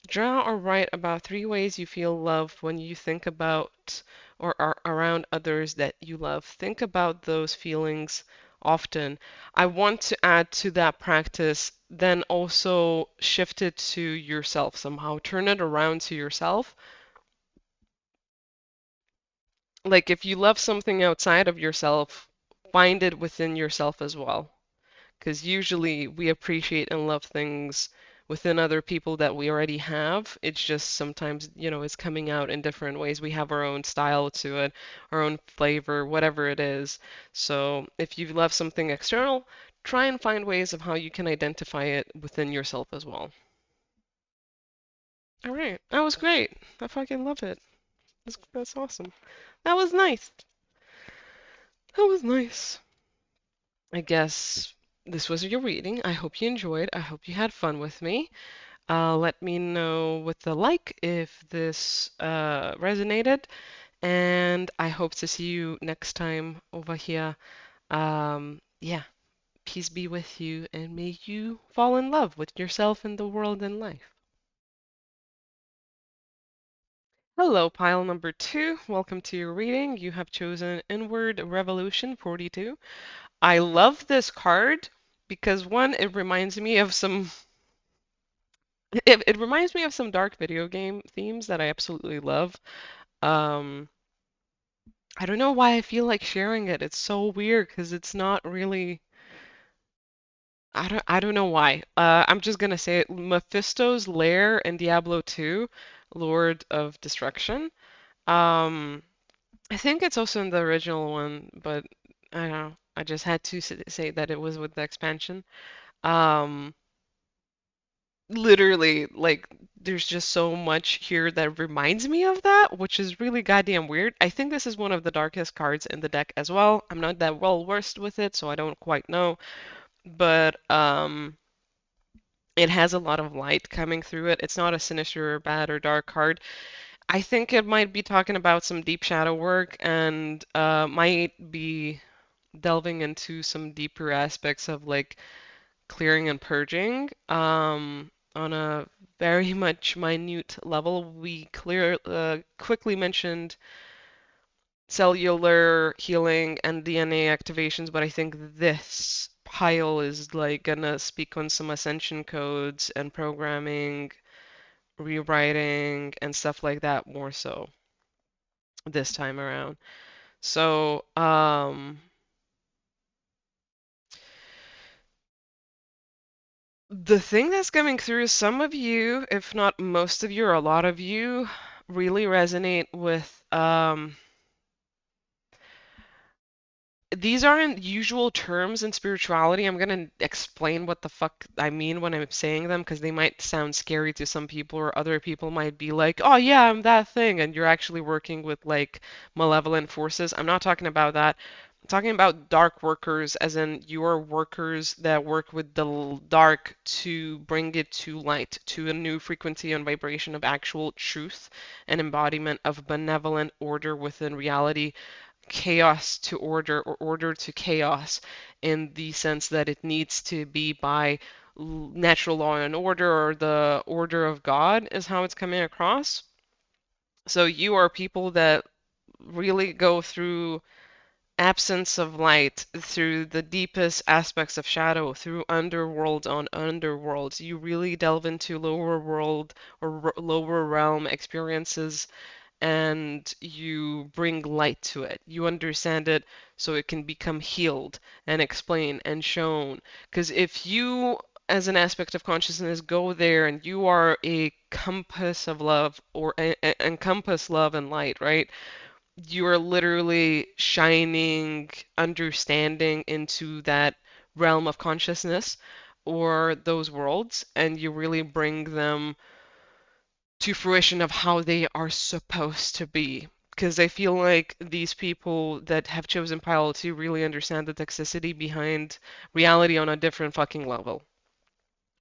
Draw or write about 3 ways you feel loved when you think about or are around others that you love. Think about those feelings often. I want to add to that practice, then also shift it to yourself somehow. Turn it around to yourself. Like if you love something outside of yourself, find it within yourself as well. Because usually we appreciate and love things within other people that we already have. It's just sometimes, it's coming out in different ways. We have our own style to it, our own flavor, whatever it is. So if you love something external, try and find ways of how you can identify it within yourself as well. All right. That was great. I fucking love it. That's awesome. That was nice. That was nice. I guess this was your reading. I hope you enjoyed. I hope you had fun with me. Let me know with the like if this resonated, and I hope to see you next time over here. Yeah, peace be with you, and may you fall in love with yourself and the world and life. Hello, pile number two. Welcome to your reading. You have chosen Inward Revolution 42. I love this card because one, it reminds me of some it reminds me of some dark video game themes that I absolutely love. Um, I don't know why I feel like sharing it. It's so weird because it's not really I don't know why. I'm just gonna say it. Mephisto's lair in Diablo 2, Lord of Destruction. Um, I think it's also in the original one, but I don't know. I just had to say that it was with the expansion. Um, Literally, like, there's just so much here that reminds me of that, which is really goddamn weird. I think this is one of the darkest cards in the deck as well. I'm not that well versed with it, so I don't quite know, but it has a lot of light coming through it. It's not a sinister or bad or dark card. I think it might be talking about some deep shadow work and might be delving into some deeper aspects of like clearing and purging on a very much minute level. We quickly mentioned cellular healing and DNA activations, but I think this pile is like gonna speak on some ascension codes and programming, rewriting, and stuff like that more so this time around. So, the thing that's coming through is some of you, if not most of you or a lot of you, really resonate with these aren't usual terms in spirituality. I'm gonna explain what the fuck I mean when I'm saying them because they might sound scary to some people, or other people might be like, "Oh yeah, I'm that thing," and you're actually working with like malevolent forces. I'm not talking about that. I'm talking about dark workers, as in your workers that work with the dark to bring it to light, to a new frequency and vibration of actual truth and embodiment of benevolent order within reality, chaos to order or order to chaos, in the sense that it needs to be by natural law and order, or the order of God is how it's coming across. So you are people that really go through absence of light, through the deepest aspects of shadow, through underworld on underworlds. You really delve into lower world or lower realm experiences, and you bring light to it. You understand it so it can become healed and explained and shown. Because if you, as an aspect of consciousness, go there and you are a compass of love, or encompass love and light, right? You are literally shining understanding into that realm of consciousness or those worlds, and you really bring them to fruition of how they are supposed to be. Because I feel like these people that have chosen pilots really understand the toxicity behind reality on a different fucking level.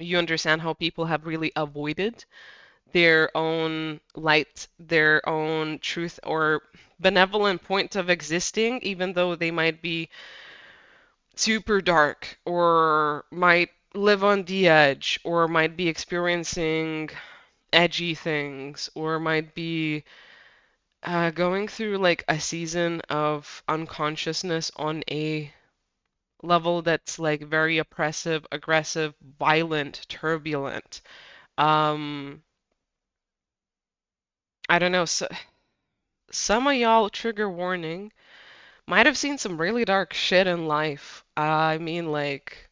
You understand how people have really avoided their own light, their own truth, or benevolent point of existing, even though they might be super dark, or might live on the edge, or might be experiencing edgy things, or might be going through like a season of unconsciousness on a level that's like very oppressive, aggressive, violent, turbulent. Um, I don't know. So, some of y'all, trigger warning, might have seen some really dark shit in life. I mean, like,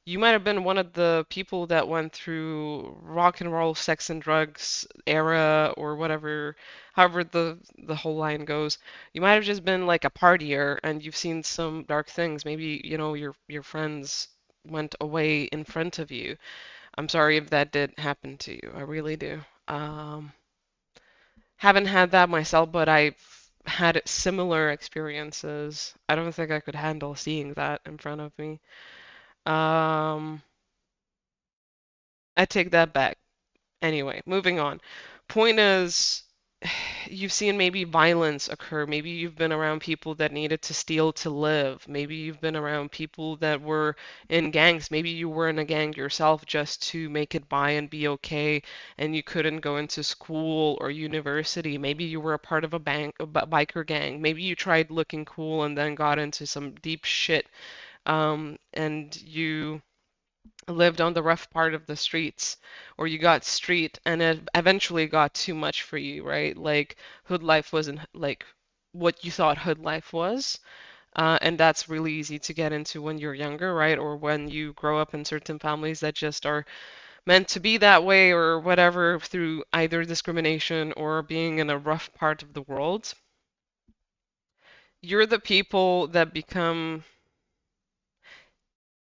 you might have been one of the people that went through rock and roll, sex and drugs era, or whatever, however the whole line goes. You might have just been like a partier and you've seen some dark things. Maybe, your friends went away in front of you. I'm sorry if that did happen to you. I really do. Um, haven't had that myself, but I've had similar experiences. I don't think I could handle seeing that in front of me. Um, I take that back. Anyway, moving on. Point is, you've seen maybe violence occur. Maybe you've been around people that needed to steal to live. Maybe you've been around people that were in gangs. Maybe you were in a gang yourself just to make it by and be okay, and you couldn't go into school or university. Maybe you were a part of a biker gang. Maybe you tried looking cool and then got into some deep shit, and you lived on the rough part of the streets, or you got street and it eventually got too much for you, right? Like hood life wasn't like what you thought hood life was. And that's really easy to get into when you're younger, right? Or when you grow up in certain families that just are meant to be that way or whatever through either discrimination or being in a rough part of the world. You're the people that become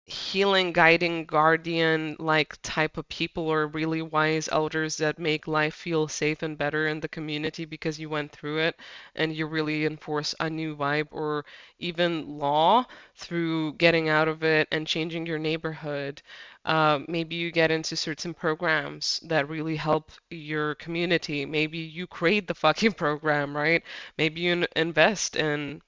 healing, guiding, guardian like type of people or really wise elders that make life feel safe and better in the community because you went through it and you really enforce a new vibe or even law through getting out of it and changing your neighborhood. Maybe you get into certain programs that really help your community. Maybe you create the fucking program, right? Maybe you invest in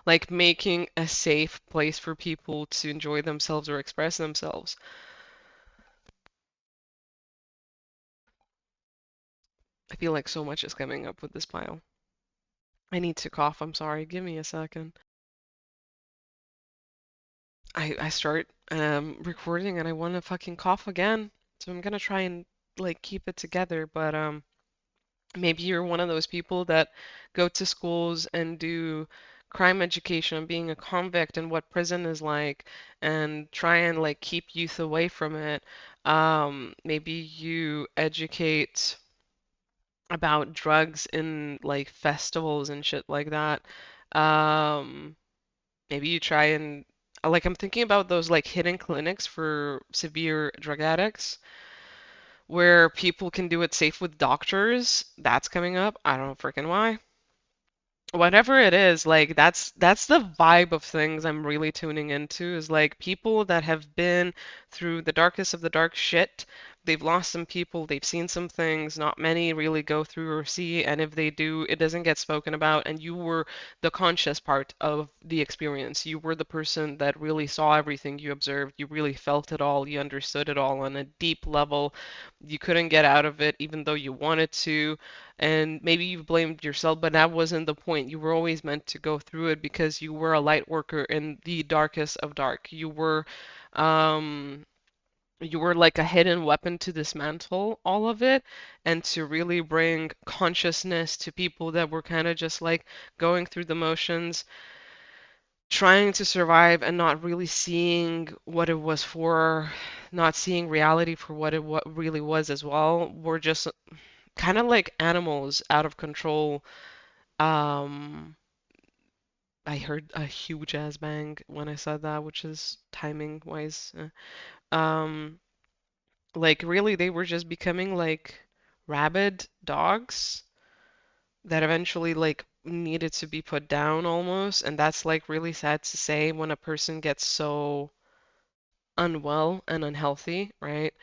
like making a safe place for people to enjoy themselves or express themselves. I feel like so much is coming up with this pile. I need to cough. I'm sorry. Give me a second. I start recording and I want to fucking cough again. So I'm gonna try and like keep it together, but maybe you're one of those people that go to schools and do crime education, being a convict and what prison is like, and try and like keep youth away from it. Maybe you educate about drugs in like festivals and shit like that. Um, Maybe you try and like I'm thinking about those like hidden clinics for severe drug addicts where people can do it safe with doctors. That's coming up. I don't know freaking why. Whatever it is, like that's the vibe of things I'm really tuning into is like people that have been through the darkest of the dark shit. They've lost some people, they've seen some things, not many really go through or see, and if they do, it doesn't get spoken about, and you were the conscious part of the experience. You were the person that really saw everything you observed, you really felt it all, you understood it all on a deep level. You couldn't get out of it even though you wanted to and maybe you blamed yourself, but that wasn't the point. You were always meant to go through it because you were a light worker in the darkest of dark. Um, you were like a hidden weapon to dismantle all of it and to really bring consciousness to people that were kind of just like going through the motions, trying to survive and not really seeing what it was for, not seeing reality for what really was as well. We're just kind of like animals out of control. Um, I heard a huge ass bang when I said that, which is timing wise. Like really, they were just becoming like rabid dogs that eventually like needed to be put down almost, and that's like really sad to say when a person gets so unwell and unhealthy, right?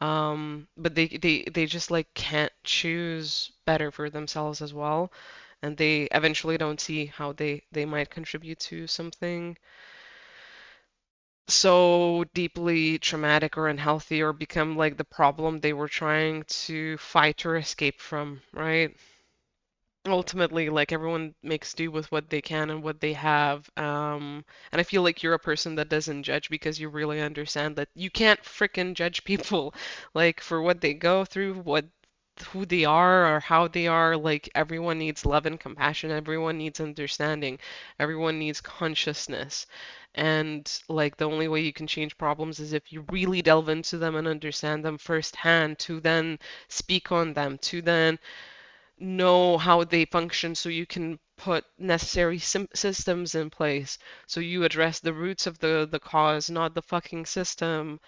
But they just like can't choose better for themselves as well, and they eventually don't see how they might contribute to something so deeply traumatic or unhealthy or become like the problem they were trying to fight or escape from, right? Ultimately, like everyone makes do with what they can and what they have. And I feel like you're a person that doesn't judge because you really understand that you can't frickin' judge people like for what they go through, what who they are or how they are. Like everyone needs love and compassion, everyone needs understanding, everyone needs consciousness. And like the only way you can change problems is if you really delve into them and understand them firsthand to then speak on them, to then know how they function so you can put necessary systems in place so you address the roots of the cause, not the fucking symptoms.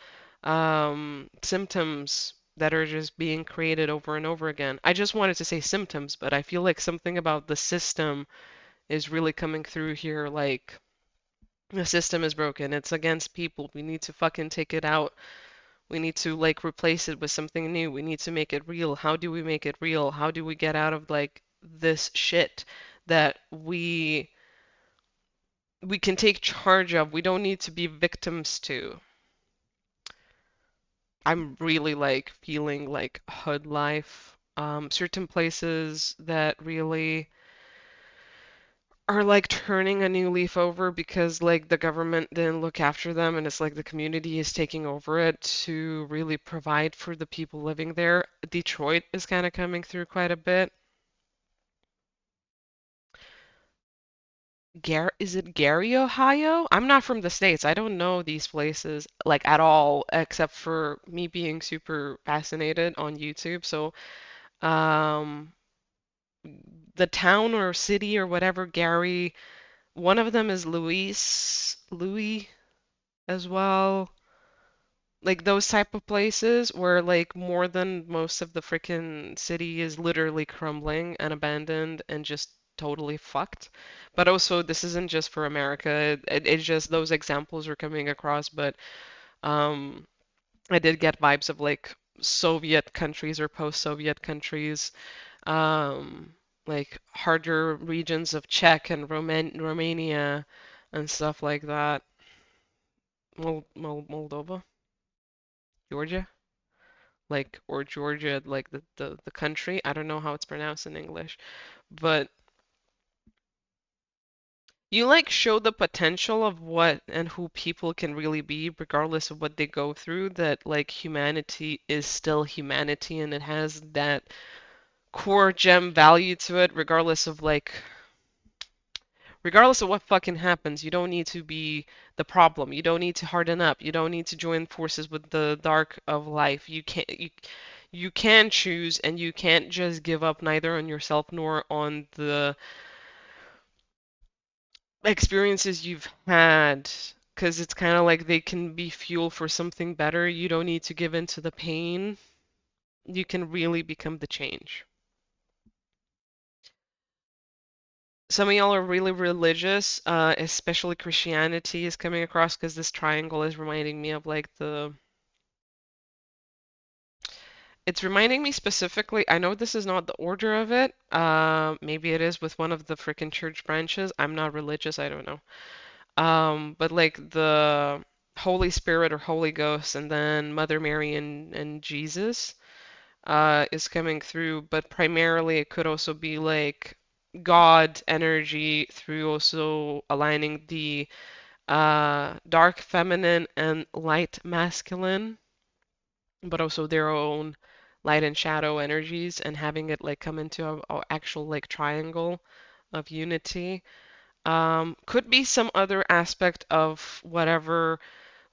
that are just being created over and over again. I just wanted to say symptoms, but I feel like something about the system is really coming through here. Like, the system is broken. It's against people. We need to fucking take it out. We need to like replace it with something new. We need to make it real. How do we make it real? How do we get out of like this shit that we can take charge of? We don't need to be victims to. I'm really like feeling like hood life. Certain places that really are like turning a new leaf over because like the government didn't look after them and it's like the community is taking over it to really provide for the people living there. Detroit is kind of coming through quite a bit. Is it Gary, Ohio? I'm not from the States. I don't know these places like at all, except for me being super fascinated on YouTube. So, um, the town or city or whatever, Gary, one of them is Louis as well. Like those type of places where like more than most of the freaking city is literally crumbling and abandoned and just totally fucked. But also this isn't just for America. It's just those examples are coming across, but um I did get vibes of like Soviet countries or post-Soviet countries, like harder regions of Czech and Romania and stuff like that. Moldova, Georgia. Like or Georgia, like the country. I don't know how it's pronounced in English, but you like show the potential of what and who people can really be, regardless of what they go through, that like humanity is still humanity and it has that core gem value to it, regardless of what fucking happens. You don't need to be the problem. You don't need to harden up. You don't need to join forces with the dark of life. You can choose and you can't just give up neither on yourself nor on the experiences you've had because it's kind of like they can be fuel for something better. You don't need to give in to the pain. You can really become the change. Some of y'all are really religious, especially Christianity is coming across because this triangle is reminding me of like the. It's reminding me specifically, I know this is not the order of it. Maybe it is with one of the frickin' church branches. I'm not religious, I don't know. But like the Holy Spirit or Holy Ghost and then Mother Mary and Jesus is coming through, but primarily it could also be like God energy through also aligning the dark feminine and light masculine, but also their own light and shadow energies and having it like come into a actual like triangle of unity. Could be some other aspect of whatever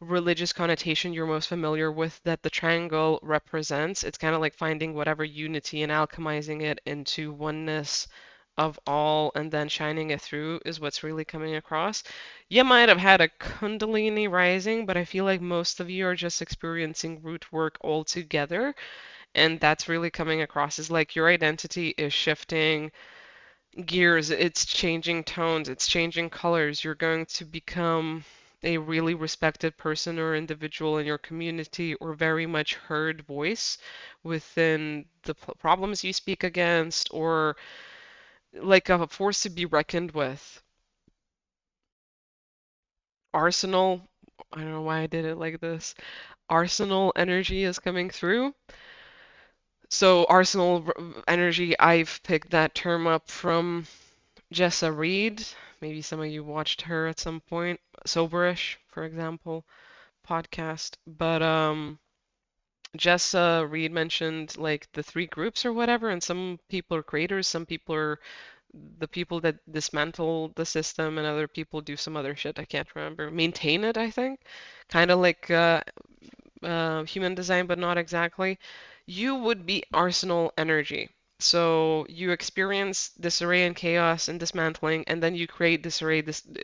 religious connotation you're most familiar with that the triangle represents. It's kind of like finding whatever unity and alchemizing it into oneness of all and then shining it through is what's really coming across. You might have had a Kundalini rising, but I feel like most of you are just experiencing root work altogether, and that's really coming across is like your identity is shifting gears, it's changing tones, it's changing colors. You're going to become a really respected person or individual in your community or very much heard voice within the problems you speak against or like a force to be reckoned with. Arsenal, I don't know why I did it like this. Arsenal energy is coming through. So Arsenal energy, I've picked that term up from Jessa Reed. Maybe some of you watched her at some point. Soberish, for example, podcast. But Jessa Reed mentioned like the three groups or whatever, and some people are creators, some people are the people that dismantle the system, and other people do some other shit. I can't remember. Maintain it, I think. Kind of like human design, but not exactly. You would be Arsenal energy. So you experience disarray and chaos and dismantling, and then you create disarray,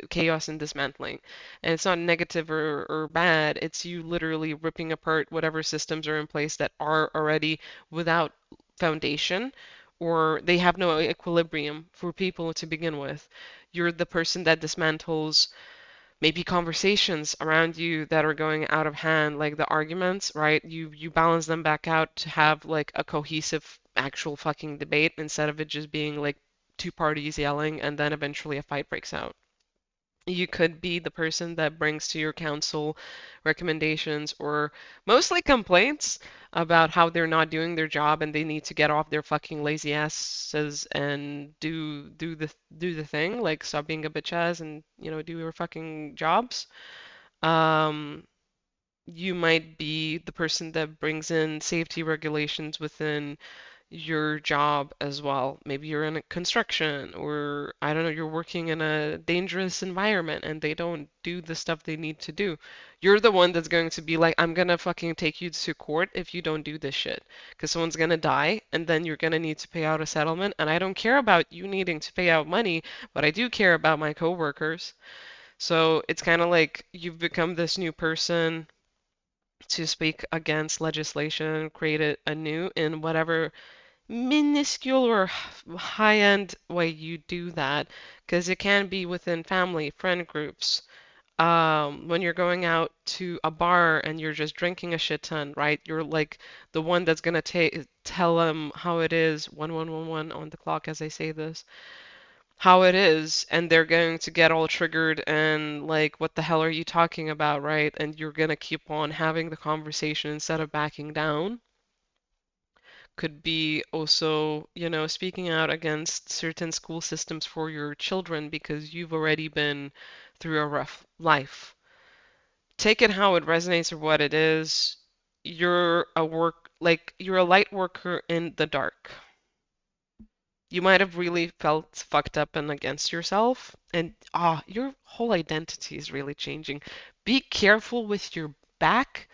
chaos and dismantling. And it's not negative or bad. It's you literally ripping apart whatever systems are in place that are already without foundation, or they have no equilibrium for people to begin with. You're the person that dismantles maybe conversations around you that are going out of hand, like the arguments, right? You balance them back out to have like a cohesive actual fucking debate instead of it just being like two parties yelling and then eventually a fight breaks out. You could be the person that brings to your council recommendations or mostly complaints about how they're not doing their job and they need to get off their fucking lazy asses and do the thing, like stop being a bitch ass and do your fucking jobs. Um, you might be the person that brings in safety regulations within your job as well. Maybe you're in a construction or I don't know, you're working in a dangerous environment and they don't do the stuff they need to do. You're the one that's going to be like, I'm gonna fucking take you to court if you don't do this shit. Because someone's gonna die and then you're gonna need to pay out a settlement. And I don't care about you needing to pay out money, but I do care about my coworkers. So it's kind of like you've become this new person to speak against legislation, create it anew in whatever minuscule or high-end way you do that, because it can be within family, friend groups. When you're going out to a bar and you're just drinking a shit ton, right? You're like the one that's gonna tell them how it is, 1111 on the clock as I say this, how it is, and they're going to get all triggered and like, what the hell are you talking about, right? And you're gonna keep on having the conversation instead of backing down. Could be also, speaking out against certain school systems for your children because you've already been through a rough life. Take it how it resonates or what it is. You're a light worker in the dark. You might have really felt fucked up and against yourself, and your whole identity is really changing. Be careful with your back.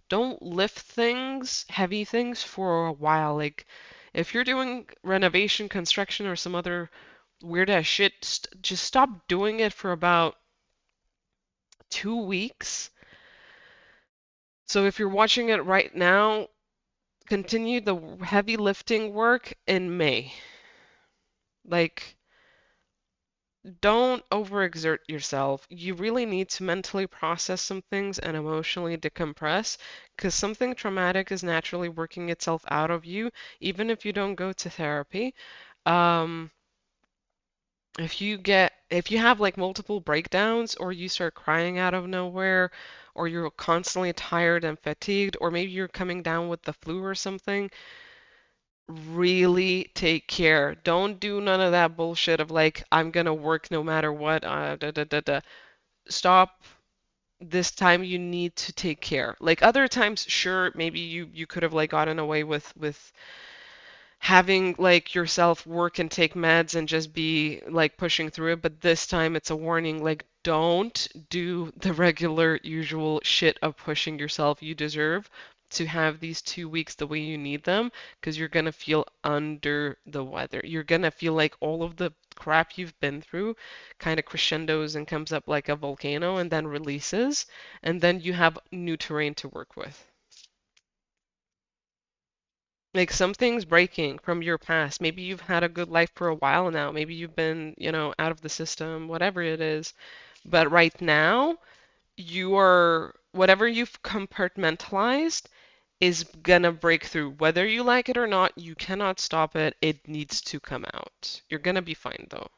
Don't lift things, heavy things for a while. Like, if you're doing renovation, construction, or some other weird ass shit, just stop doing it for about 2 weeks. So if you're watching it right now, continue the heavy lifting work in May. Like, don't overexert yourself. You really need to mentally process some things and emotionally decompress because something traumatic is naturally working itself out of you, even if you don't go to therapy. Um, if you have like multiple breakdowns or you start crying out of nowhere or you're constantly tired and fatigued or maybe you're coming down with the flu or something, really take care. Don't do none of that bullshit of like, I'm gonna work no matter what. Da, da, da, da. Stop. This time you need to take care. Like other times, sure, maybe you could have like gotten away with having like yourself work and take meds and just be like pushing through it, but this time it's a warning like don't do the regular usual shit of pushing yourself. You deserve to have these 2 weeks the way you need them because you're gonna feel under the weather. You're gonna feel like all of the crap you've been through kind of crescendos and comes up like a volcano and then releases, and then you have new terrain to work with. Like something's breaking from your past. Maybe you've had a good life for a while now. Maybe you've been, out of the system, whatever it is. But right now, whatever you've compartmentalized is gonna break through. Whether you like it or not, you cannot stop it. It needs to come out. You're gonna be fine though.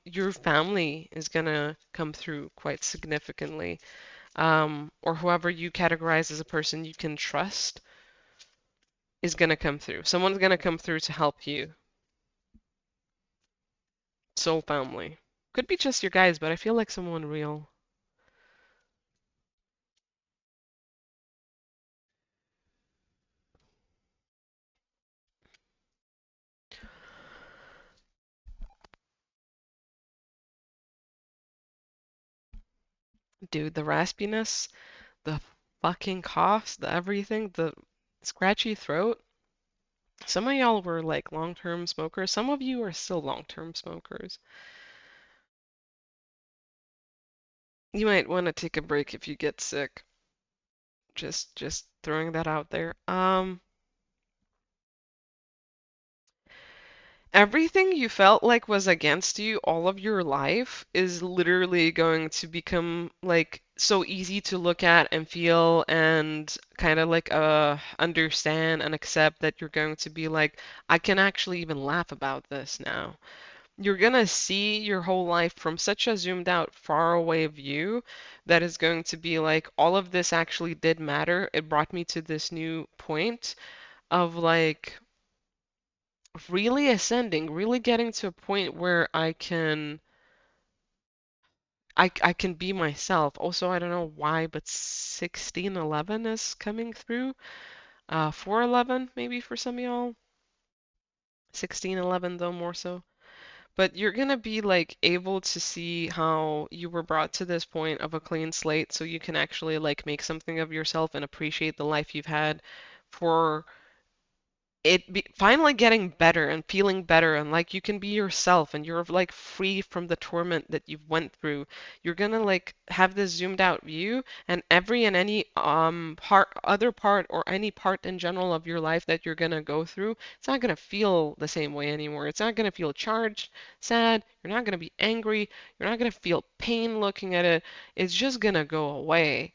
Your family is gonna come through quite significantly. Or whoever you categorize as a person you can trust is going to come through. Someone's going to come through to help you. Soul family. Could be just your guys, but I feel like someone real. Dude, the raspiness, the fucking coughs, the everything, the scratchy throat. Some of y'all were like long-term smokers. Some of you are still long-term smokers. You might want to take a break if you get sick. Just throwing that out there. Everything you felt like was against you all of your life is literally going to become like so easy to look at and feel and kind of like understand and accept that you're going to be like, I can actually even laugh about this now. You're gonna see your whole life from such a zoomed out, far away view that is going to be like, all of this actually did matter. It brought me to this new point of like really ascending, really getting to a point where I can be myself. Also, I don't know why, but 1611 is coming through. 411 maybe for some of y'all. 1611 though more so. But you're gonna be like able to see how you were brought to this point of a clean slate so you can actually like make something of yourself and appreciate the life you've had for finally getting better and feeling better and like you can be yourself and you're like free from the torment that you've went through. You're gonna like have this zoomed out view and every and any part or any part in general of your life that you're gonna go through, it's not gonna feel the same way anymore. It's not gonna feel charged, sad, you're not gonna be angry, you're not gonna feel pain looking at it. It's just gonna go away.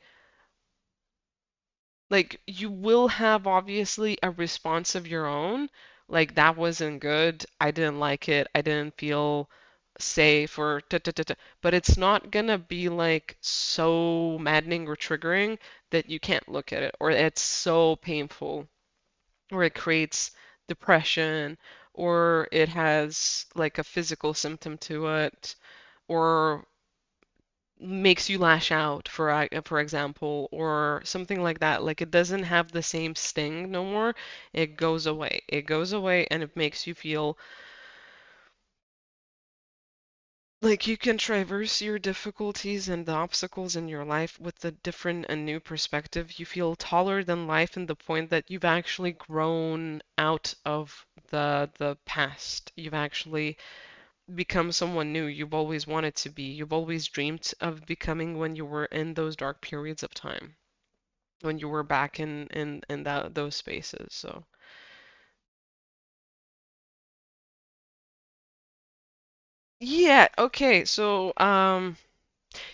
Like you will have obviously a response of your own. Like that wasn't good. I didn't like it. I didn't feel safe or ta ta ta ta. But it's not gonna be like so maddening or triggering that you can't look at it, or it's so painful, or it creates depression, or it has like a physical symptom to it, or makes you lash out for example or something like that, like it doesn't have the same sting no more. It goes away and it makes you feel like you can traverse your difficulties and the obstacles in your life with a different and new perspective. You feel taller than life in the point that you've actually grown out of the past. You've actually become someone new you've always wanted to be, you've always dreamed of becoming when you were in those dark periods of time, when you were back in those spaces. So yeah, okay. So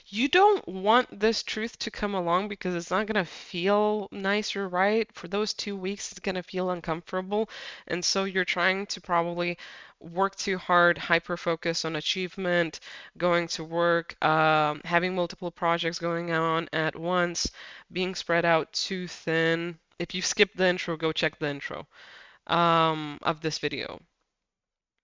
you don't want this truth to come along because it's not going to feel nice or right. For those 2 weeks, it's going to feel uncomfortable. And so you're trying to probably work too hard, hyper focus on achievement, going to work, having multiple projects going on at once, being spread out too thin. If you skipped the intro, go check the intro of this video,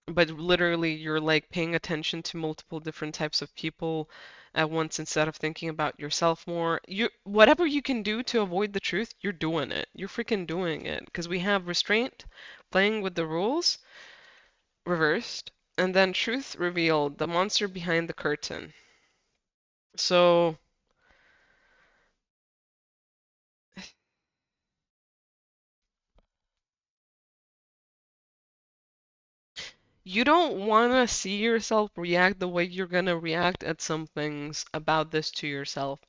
but literally you're like paying attention to multiple different types of people at once instead of thinking about yourself more. You whatever you can do to avoid the truth, you're doing it. You're freaking doing it because we have restraint, playing with the rules, reversed, and then truth revealed, the monster behind the curtain. So you don't want to see yourself react the way you're going to react at some things about this to yourself.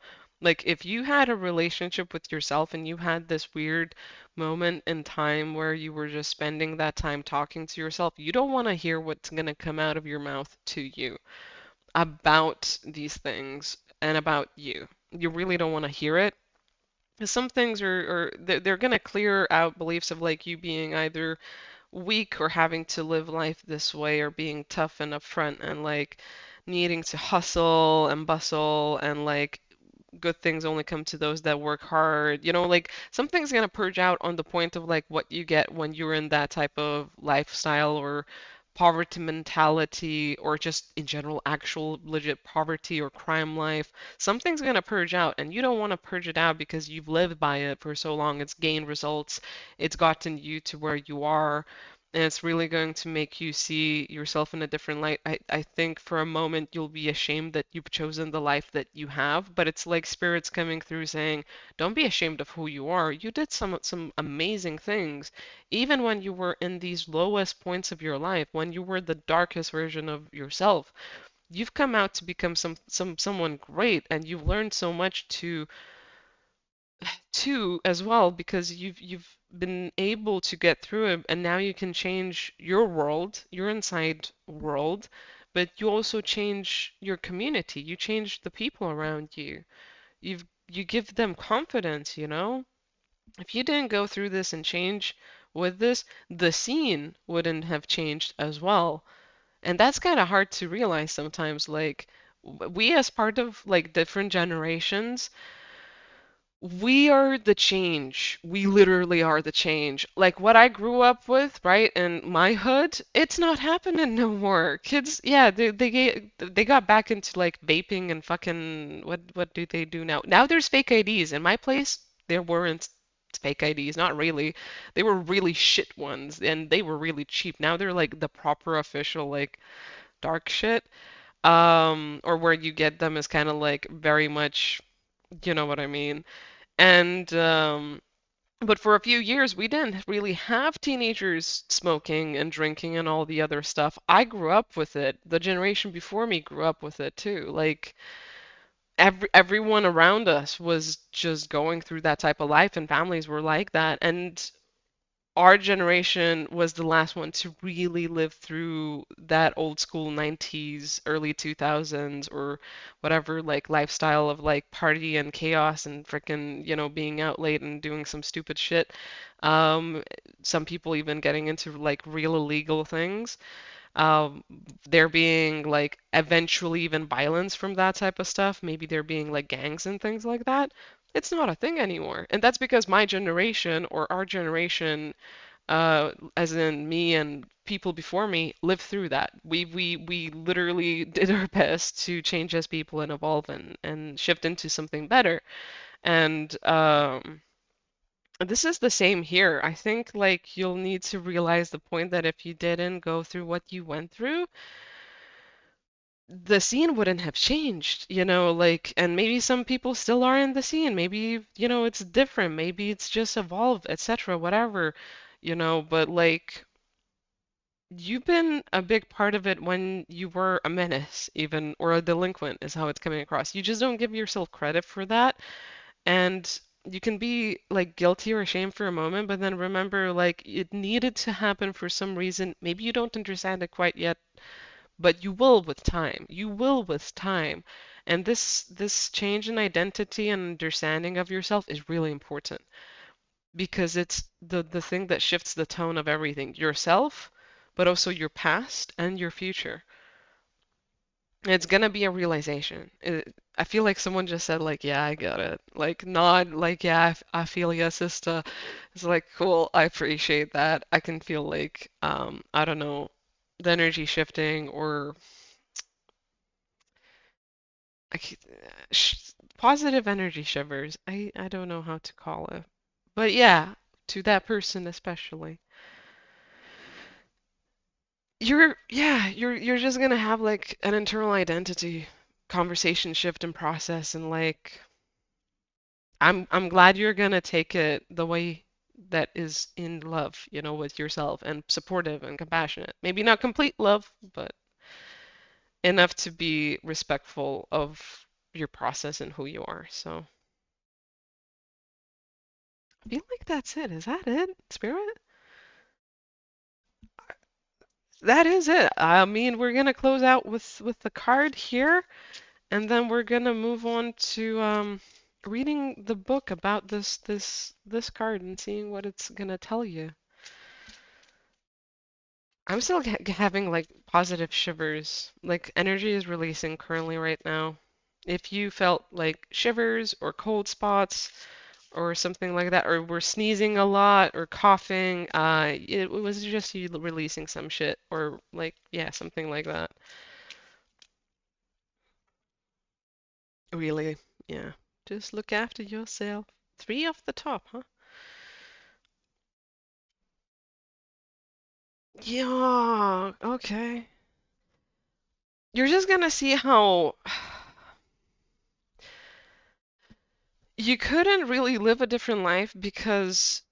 Like, if you had a relationship with yourself and you had this weird moment in time where you were just spending that time talking to yourself, you don't want to hear what's going to come out of your mouth to you about these things and about you. You really don't want to hear it. 'Cause some things are they're going to clear out beliefs of like you being either weak or having to live life this way or being tough and upfront and like needing to hustle and bustle and like good things only come to those that work hard. You know, like something's gonna purge out on the point of like what you get when you're in that type of lifestyle or poverty mentality or just in general actual legit poverty or crime life. Something's gonna purge out and you don't want to purge it out because you've lived by it for so long. It's gained results. It's gotten you to where you are. And it's really going to make you see yourself in a different light. I think for a moment you'll be ashamed that you've chosen the life that you have, but it's like spirits coming through saying, don't be ashamed of who you are. You did some amazing things. Even when you were in these lowest points of your life, when you were the darkest version of yourself, you've come out to become someone great, and you've learned so much too as well, because you've been able to get through it, and now you can change your world, your inside world, but you also change your community. You change the people around you. You give them confidence, you know? If you didn't go through this and change with this, the scene wouldn't have changed as well. And that's kind of hard to realize sometimes. Like, we as part of like different generations, we are the change. We literally are the change. Like what I grew up with, right, in my hood, it's not happening no more. Kids, yeah, they got back into like vaping and fucking what do they do now? Now there's fake IDs. In my place, there weren't fake IDs, not really. They were really shit ones and they were really cheap. Now they're like the proper official like dark shit. Or where you get them is kind of like very much, you know what I mean. And but for a few years, we didn't really have teenagers smoking and drinking and all the other stuff. I grew up with it. The generation before me grew up with it too. Like everyone around us was just going through that type of life, and families were like that. And our generation was the last one to really live through that old school 90s, early 2000s, or whatever, like lifestyle of like party and chaos and freaking, being out late and doing some stupid shit. Um, some people even getting into like real illegal things. Um, there being like eventually even violence from that type of stuff. Maybe there being like gangs and things like that. It's not a thing anymore. And that's because my generation or our generation, as in me and people before me, lived through that. We literally did our best to change as people and evolve and shift into something better. And this is the same here. I think like you'll need to realize the point that if you didn't go through what you went through, the scene wouldn't have changed, like, and maybe some people still are in the scene. Maybe, it's different. Maybe it's just evolved, etc., whatever, but like you've been a big part of it when you were a menace, even, or a delinquent, is how it's coming across. You just don't give yourself credit for that. And you can be like guilty or ashamed for a moment, but then remember, like, it needed to happen for some reason. Maybe you don't understand it quite yet, but you will with time. You will with time. And this change in identity and understanding of yourself is really important because it's the thing that shifts the tone of everything. Yourself, but also your past and your future. It's gonna be a realization. I feel like someone just said like, yeah, I get it. Like nod, like yeah, I feel ya, sister. It's like cool. I appreciate that. I can feel like I don't know, the energy shifting or I c- positive energy shivers. I don't know how to call it, but yeah, to that person especially. You're just gonna have like an internal identity conversation shift and process and like I'm glad you're gonna take it the way that is in love, with yourself and supportive and compassionate. Maybe not complete love, but enough to be respectful of your process and who you are. So I feel like that's it. Is that it, Spirit? That is it. I mean, we're gonna close out with the card here. And then we're gonna move on to reading the book about this card and seeing what it's gonna tell you. I'm still having like positive shivers. Like energy is releasing currently right now. If you felt like shivers or cold spots or something like that, or were sneezing a lot or coughing, it was just you releasing some shit or like yeah, something like that. Really, yeah. Just look after yourself. Three off the top, huh? Yeah, okay. You're just gonna see how you couldn't really live a different life because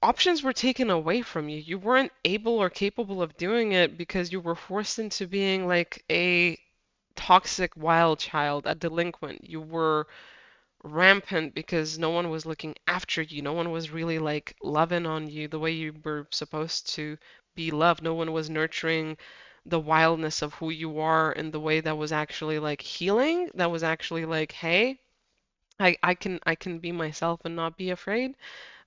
options were taken away from you. You weren't able or capable of doing it because you were forced into being like a toxic wild child, a delinquent. You were rampant because no one was looking after you. No one was really like loving on you the way you were supposed to be loved. No one was nurturing the wildness of who you are in the way that was actually like healing, that was actually like, hey, I can be myself and not be afraid.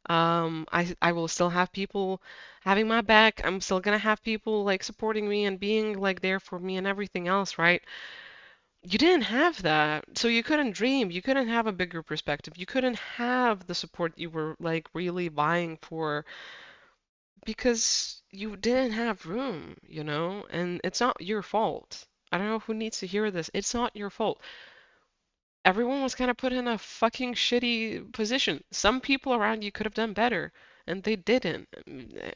I will still have people having my back. I'm still gonna have people like supporting me and being like there for me and everything else, right? You didn't have that, so you couldn't dream. You couldn't have a bigger perspective. You couldn't have the support you were like really vying for because you didn't have room, you know? And it's not your fault. I don't know who needs to hear this. It's not your fault. Everyone was kind of put in a fucking shitty position. Some people around you could have done better, and they didn't.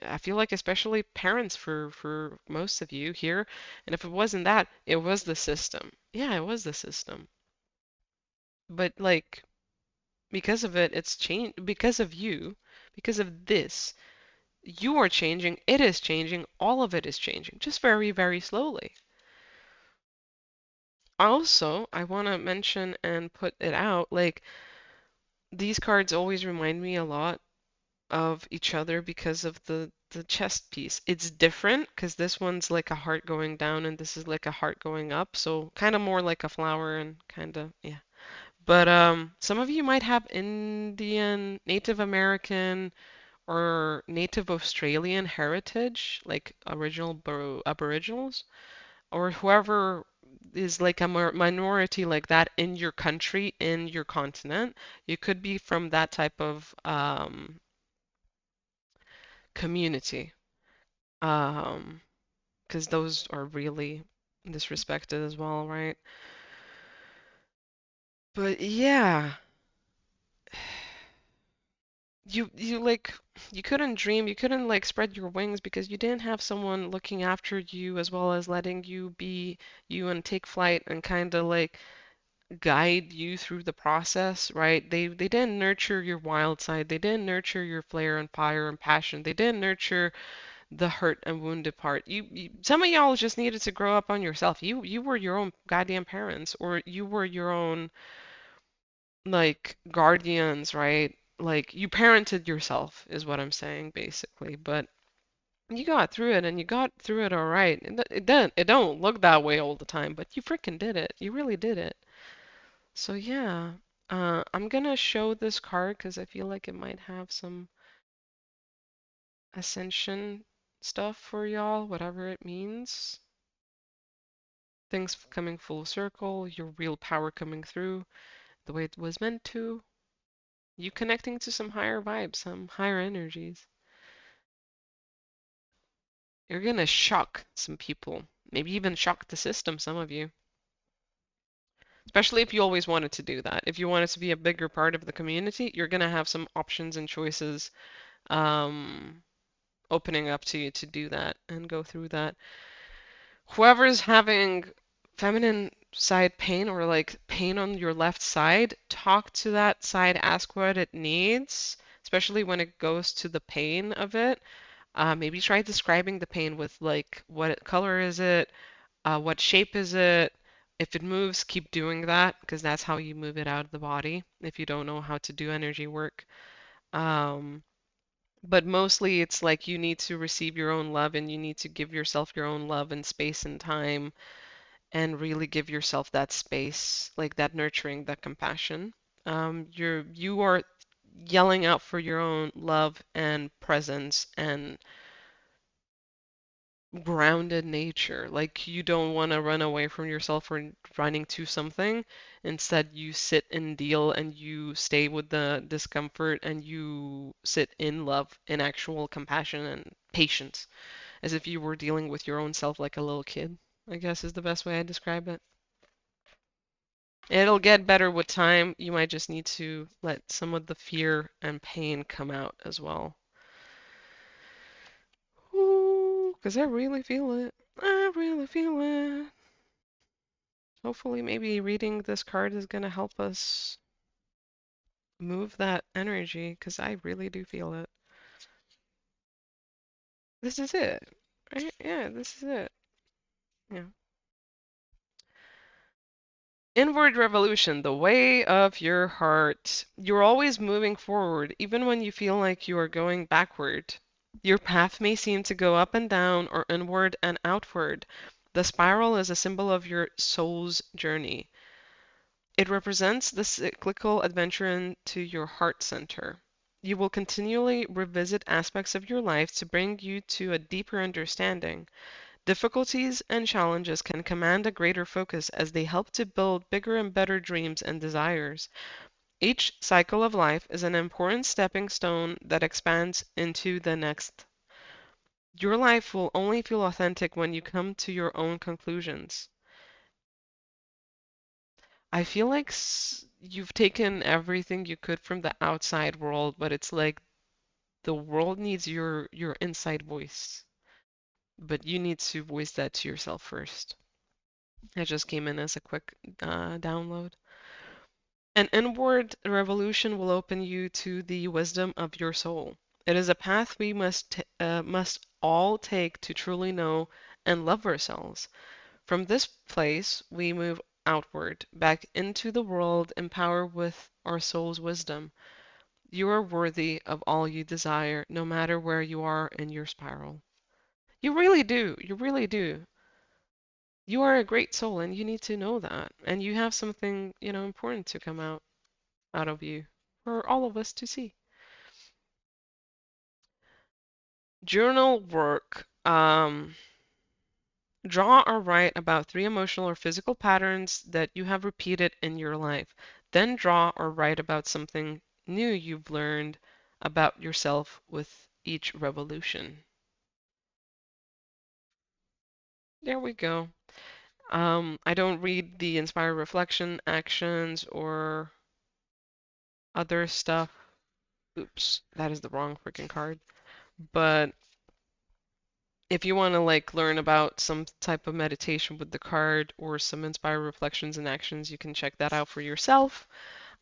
I feel like especially parents for most of you here, and if it wasn't that, it was the system. Yeah, it was the system. But like because of it, it's changed because of you, because of this. You are changing, it is changing, all of it is changing, just very, very slowly. Also, I want to mention and put it out, like these cards always remind me a lot of each other because of the chest piece. It's different because this one's like a heart going down and this is like a heart going up, so kind of more like a flower and kind of yeah. But some of you might have Indian, Native American, or Native Australian heritage, like original Aboriginals, or whoever is like a minority like that in your country, in your continent. You could be from that type of community, um, because those are really disrespected as well, right? But yeah, you like you couldn't dream, you couldn't like spread your wings because you didn't have someone looking after you as well as letting you be you and take flight and kind of like guide you through the process, right? They didn't nurture your wild side. They didn't nurture your flair and fire and passion. They didn't nurture the hurt and wounded part. Some of y'all just needed to grow up on yourself. You were your own goddamn parents, or you were your own like guardians, right? Like you parented yourself is what I'm saying basically. But you got through it and you got through it all right. It don't look that way all the time, but you freaking did it. You really did it. So yeah, I'm gonna show this card because I feel like it might have some ascension stuff for y'all, whatever it means. Things coming full circle, your real power coming through the way it was meant to. You connecting to some higher vibes, some higher energies. You're gonna shock some people, maybe even shock the system, some of you. Especially if you always wanted to do that. If you wanted to be a bigger part of the community, you're gonna have some options and choices um, opening up to you to do that and go through that. Whoever's having feminine side pain or like pain on your left side, talk to that side, ask what it needs, especially when it goes to the pain of it. Maybe try describing the pain with like what color is it, what shape is it. If it moves, keep doing that because that's how you move it out of the body if you don't know how to do energy work. Um, but mostly it's like you need to receive your own love and you need to give yourself your own love and space and time and really give yourself that space, like that nurturing, that compassion. You are yelling out for your own love and presence and grounded nature. Like you don't want to run away from yourself or running to something. Instead, you sit and deal and you stay with the discomfort and you sit in love, in actual compassion and patience, as if you were dealing with your own self like a little kid, I guess is the best way I describe it. It'll get better with time. You might just need to let some of the fear and pain come out as well. because I really feel it. I really feel it. Hopefully, maybe reading this card is going to help us move that energy because I really do feel it. This is it, right? Yeah, this is it. Yeah. Inward revolution, the way of your heart. You're always moving forward, even when you feel like you are going backward. Your path may seem to go up and down or inward and outward. The spiral is a symbol of your soul's journey. It represents the cyclical adventure into your heart center. You will continually revisit aspects of your life to bring you to a deeper understanding. Difficulties and challenges can command a greater focus as they help to build bigger and better dreams and desires. Each cycle of life is an important stepping stone that expands into the next. Your life will only feel authentic when you come to your own conclusions. I feel like you've taken everything you could from the outside world, but it's like the world needs your inside voice, but you need to voice that to yourself first. It just came in as a quick download. An inward revolution will open you to the wisdom of your soul. It is a path we must all take to truly know and love ourselves. From this place, we move outward, back into the world, empowered with our soul's wisdom. You are worthy of all you desire, no matter where you are in your spiral. You really do. You really do. You are a great soul, and you need to know that. And you have something, important to come out of you for all of us to see. Journal work. Draw or write about 3 emotional or physical patterns that you have repeated in your life. Then draw or write about something new you've learned about yourself with each revolution. There we go. I don't read the inspire reflection actions or other stuff. Oops, that is the wrong freaking card. But if you want to like learn about some type of meditation with the card or some inspire reflections and actions, you can check that out for yourself.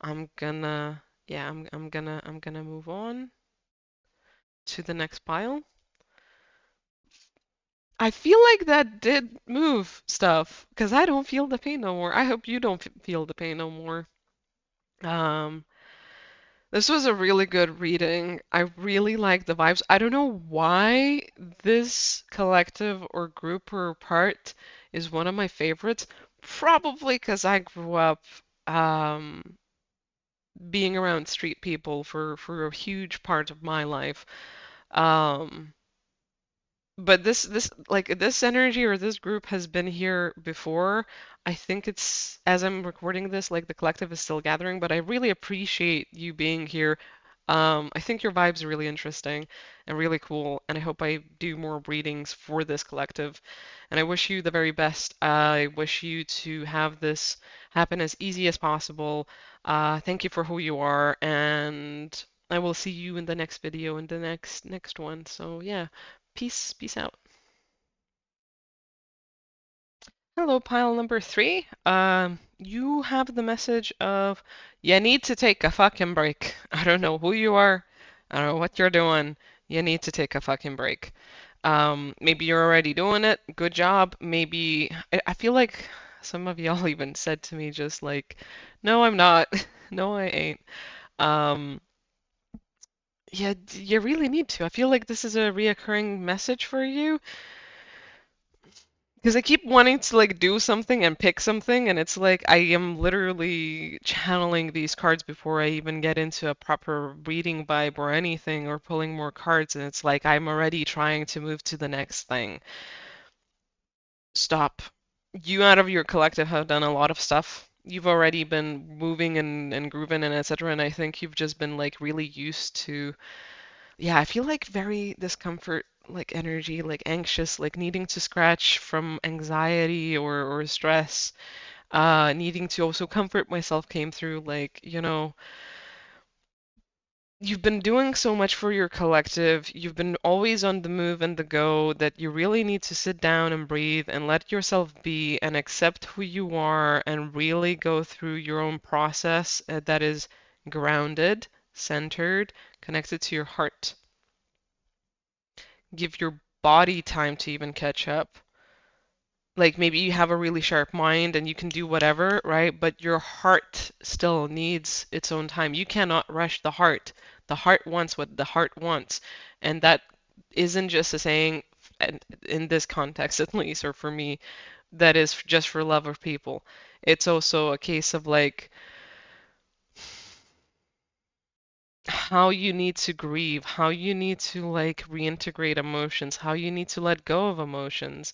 I'm gonna yeah, I'm gonna move on to the next pile. I feel like that did move stuff because I don't feel the pain no more. I hope you don't feel the pain no more. Um, this was a really good reading. I really like the vibes. I don't know why this collective or group or part is one of my favorites. Probably because I grew up um, being around street people for a huge part of my life. Um, but this like this energy or this group has been here before. I think it's as I'm recording this, like the collective is still gathering, but I really appreciate you being here. I think your vibe's really interesting and really cool, and I hope I do more readings for this collective. And I wish you the very best. I wish you to have this happen as easy as possible. Thank you for who you are, and I will see you in the next video in the next one. So yeah. Peace out. Hello, pile number 3. You have the message of you need to take a fucking break. I don't know who you are. I don't know what you're doing. You need to take a fucking break. Maybe you're already doing it. Good job. Maybe I feel like some of y'all even said to me just like, no, I'm not. No, I ain't. Um, yeah, you really need to. I feel like this is a reoccurring message for you. Because I keep wanting to like do something and pick something, and it's like I am literally channeling these cards before I even get into a proper reading vibe or anything or pulling more cards, and it's like I'm already trying to move to the next thing. Stop. You out of your collective have done a lot of stuff. You've already been moving and grooving and etc. And I think you've just been like really used to yeah, I feel like very discomfort, like energy, like anxious, like needing to scratch from anxiety or stress. Needing to also comfort myself came through like, you've been doing so much for your collective, you've been always on the move and the go that you really need to sit down and breathe and let yourself be and accept who you are and really go through your own process that is grounded, centered, connected to your heart. Give your body time to even catch up. Like maybe you have a really sharp mind and you can do whatever, right? But your heart still needs its own time. You cannot rush the heart. The heart wants what the heart wants. And that isn't just a saying, and in this context at least, or for me, that is just for love of people. It's also a case of like how you need to grieve, how you need to like reintegrate emotions, how you need to let go of emotions,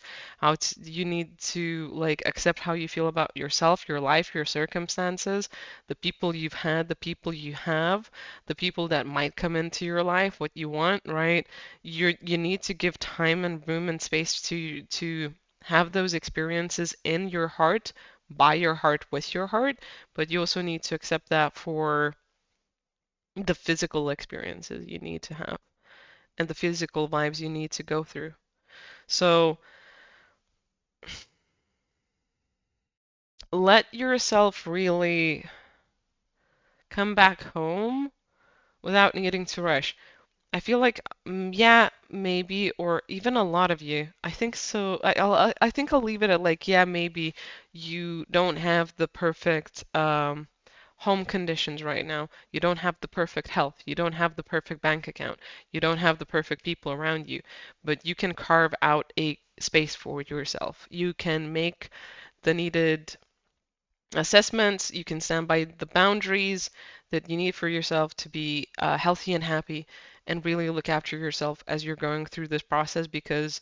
you need to like accept how you feel about yourself, your life, your circumstances, the people you've had, the people you have, the people that might come into your life, what you want, right? You need to give time and room and space to have those experiences in your heart, by your heart, with your heart, but you also need to accept that for the physical experiences you need to have and the physical vibes you need to go through. So let yourself really come back home without needing to rush. I feel like, yeah, maybe, or even a lot of you. I think so. I think I'll leave it at like, yeah, maybe you don't have the perfect home conditions right now. You don't have the perfect health. You don't have the perfect bank account. You don't have the perfect people around you. But you can carve out a space for yourself. You can make the needed assessments. You can stand by the boundaries that you need for yourself to be healthy and happy and really look after yourself as you're going through this process because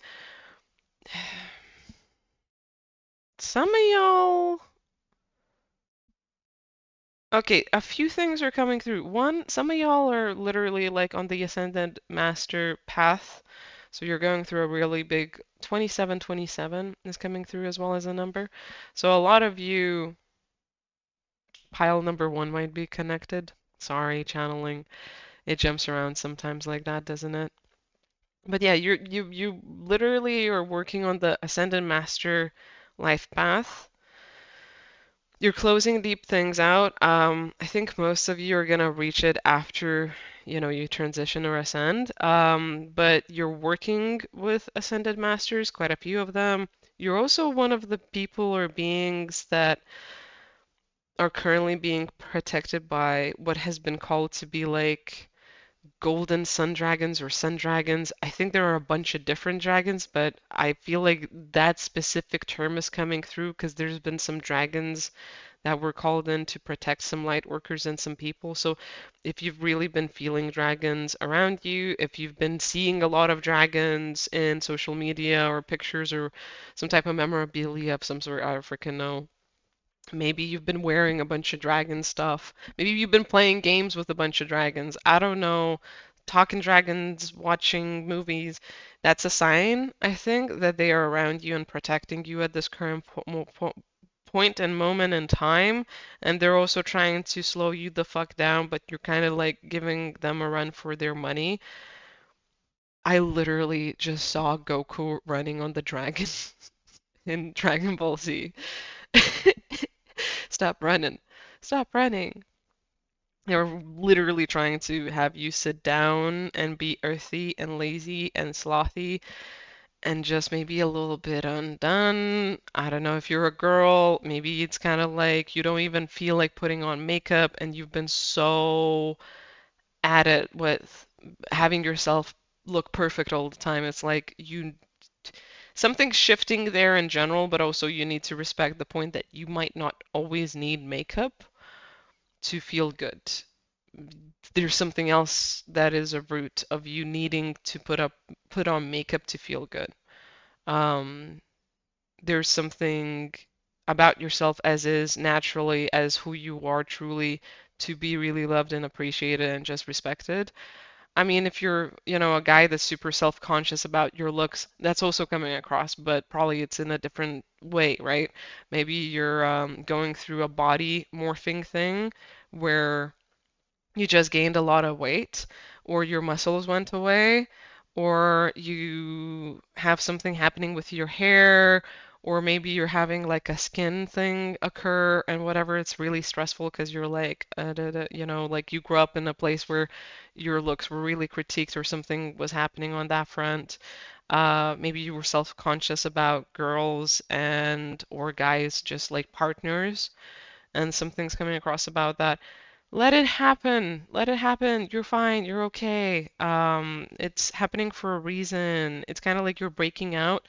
some of y'all. Okay, a few things are coming through. One, some of y'all are literally like on the ascendant master path. So you're going through a really big 2727 is coming through as well as a number. So a lot of you, pile number one might be connected. Sorry, channeling. It jumps around sometimes like that, doesn't it? But yeah, you literally are working on the ascendant master life path. You're closing deep things out. I think most of you are gonna reach it after, you transition or ascend. But you're working with ascended masters, quite a few of them. You're also one of the people or beings that are currently being protected by what has been called to be like golden sun dragons or sun dragons. I think there are a bunch of different dragons, but I feel like that specific term is coming through because there's been some dragons that were called in to protect some light workers and some people. So if you've really been feeling dragons around you, if you've been seeing a lot of dragons in social media or pictures or some type of memorabilia of some sort, I don't freaking know. Maybe you've been wearing a bunch of dragon stuff. Maybe you've been playing games with a bunch of dragons. I don't know. Talking dragons, watching movies. That's a sign, I think, that they are around you and protecting you at this current point and moment in time. And they're also trying to slow you the fuck down, but you're kind of like giving them a run for their money. I literally just saw Goku running on the dragon in Dragon Ball Z. Stop running. Stop running. They're literally trying to have you sit down and be earthy and lazy and slothy and just maybe a little bit undone. I don't know if you're a girl, maybe it's kind of like you don't even feel like putting on makeup and you've been so at it with having yourself look perfect all the time. It's like something's shifting there in general, but also you need to respect the point that you might not always need makeup to feel good. There's something else that is a root of you needing to put on makeup to feel good. Um, there's something about yourself as is naturally as who you are truly to be really loved and appreciated and just respected. I mean, if you're, a guy that's super self-conscious about your looks, that's also coming across, but probably it's in a different way, right? Maybe you're going through a body morphing thing where you just gained a lot of weight, or your muscles went away, or you have something happening with your hair, or maybe you're having like a skin thing occur and whatever, it's really stressful because you're like, like you grew up in a place where your looks were really critiqued or something was happening on that front. Maybe you were self-conscious about girls and or guys just like partners, and something's coming across about that. Let it happen. Let it happen. You're fine. You're okay. It's happening for a reason. It's kind of like you're breaking out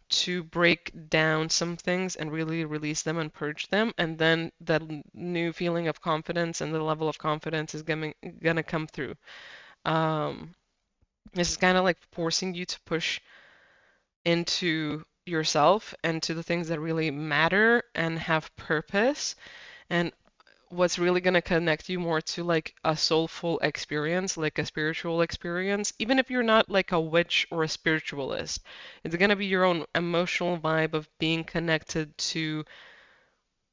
to break down some things and really release them and purge them, and then that new feeling of confidence and the level of confidence is gonna come through. Um, this is kind of like forcing you to push into yourself and to the things that really matter and have purpose. And what's really going to connect you more to like a soulful experience, like a spiritual experience, even if you're not like a witch or a spiritualist, it's going to be your own emotional vibe of being connected to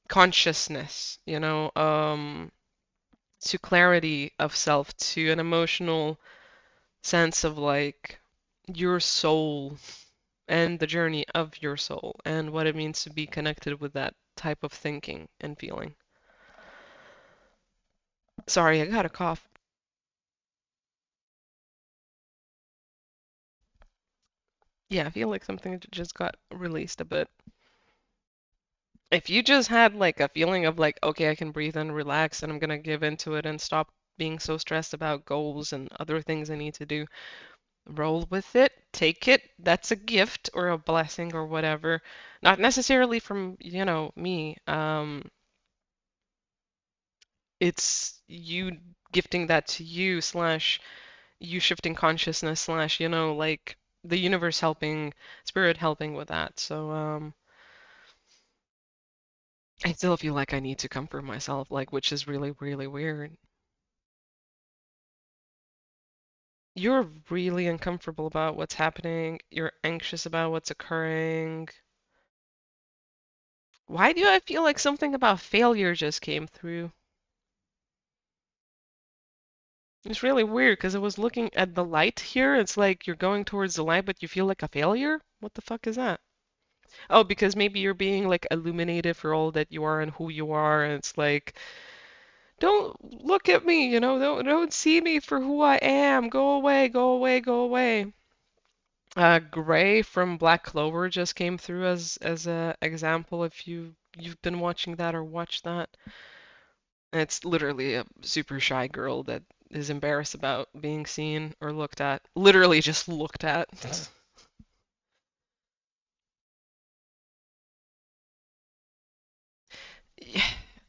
consciousness, to clarity of self, to an emotional sense of like your soul and the journey of your soul and what it means to be connected with that type of thinking and feeling. Sorry, I got a cough. Yeah, I feel like something just got released a bit. If you just had like a feeling of like, okay, I can breathe and relax and I'm gonna give into it and stop being so stressed about goals and other things I need to do, roll with it, take it. That's a gift or a blessing or whatever. Not necessarily from, me. It's you gifting that to you slash you shifting consciousness slash, like the universe helping, spirit helping with that. So, I still feel like I need to comfort myself, like, which is really, really weird. You're really uncomfortable about what's happening. You're anxious about what's occurring. Why do I feel like something about failure just came through? It's really weird because I was looking at the light here. It's like you're going towards the light, but you feel like a failure? What the fuck is that? Oh, because maybe you're being like illuminated for all that you are and who you are, and it's like, don't look at me, don't see me for who I am. Go away, go away, go away. Gray from Black Clover just came through as a example if you've been watching that or watched that. And it's literally a super shy girl that is embarrassed about being seen or looked at. Literally just looked at.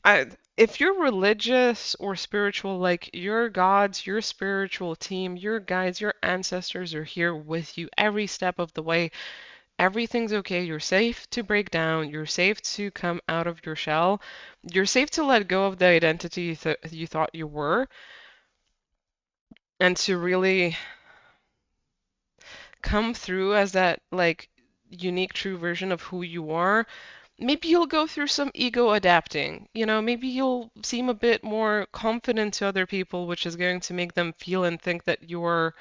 I, if you're religious or spiritual, like your gods, your spiritual team, your guides, your ancestors are here with you every step of the way. Everything's okay. You're safe to break down. You're safe to come out of your shell. You're safe to let go of the identity you thought you were and to really come through as that like unique true version of who you are. Maybe you'll go through some ego adapting. Maybe you'll seem a bit more confident to other people, which is going to make them feel and think that you're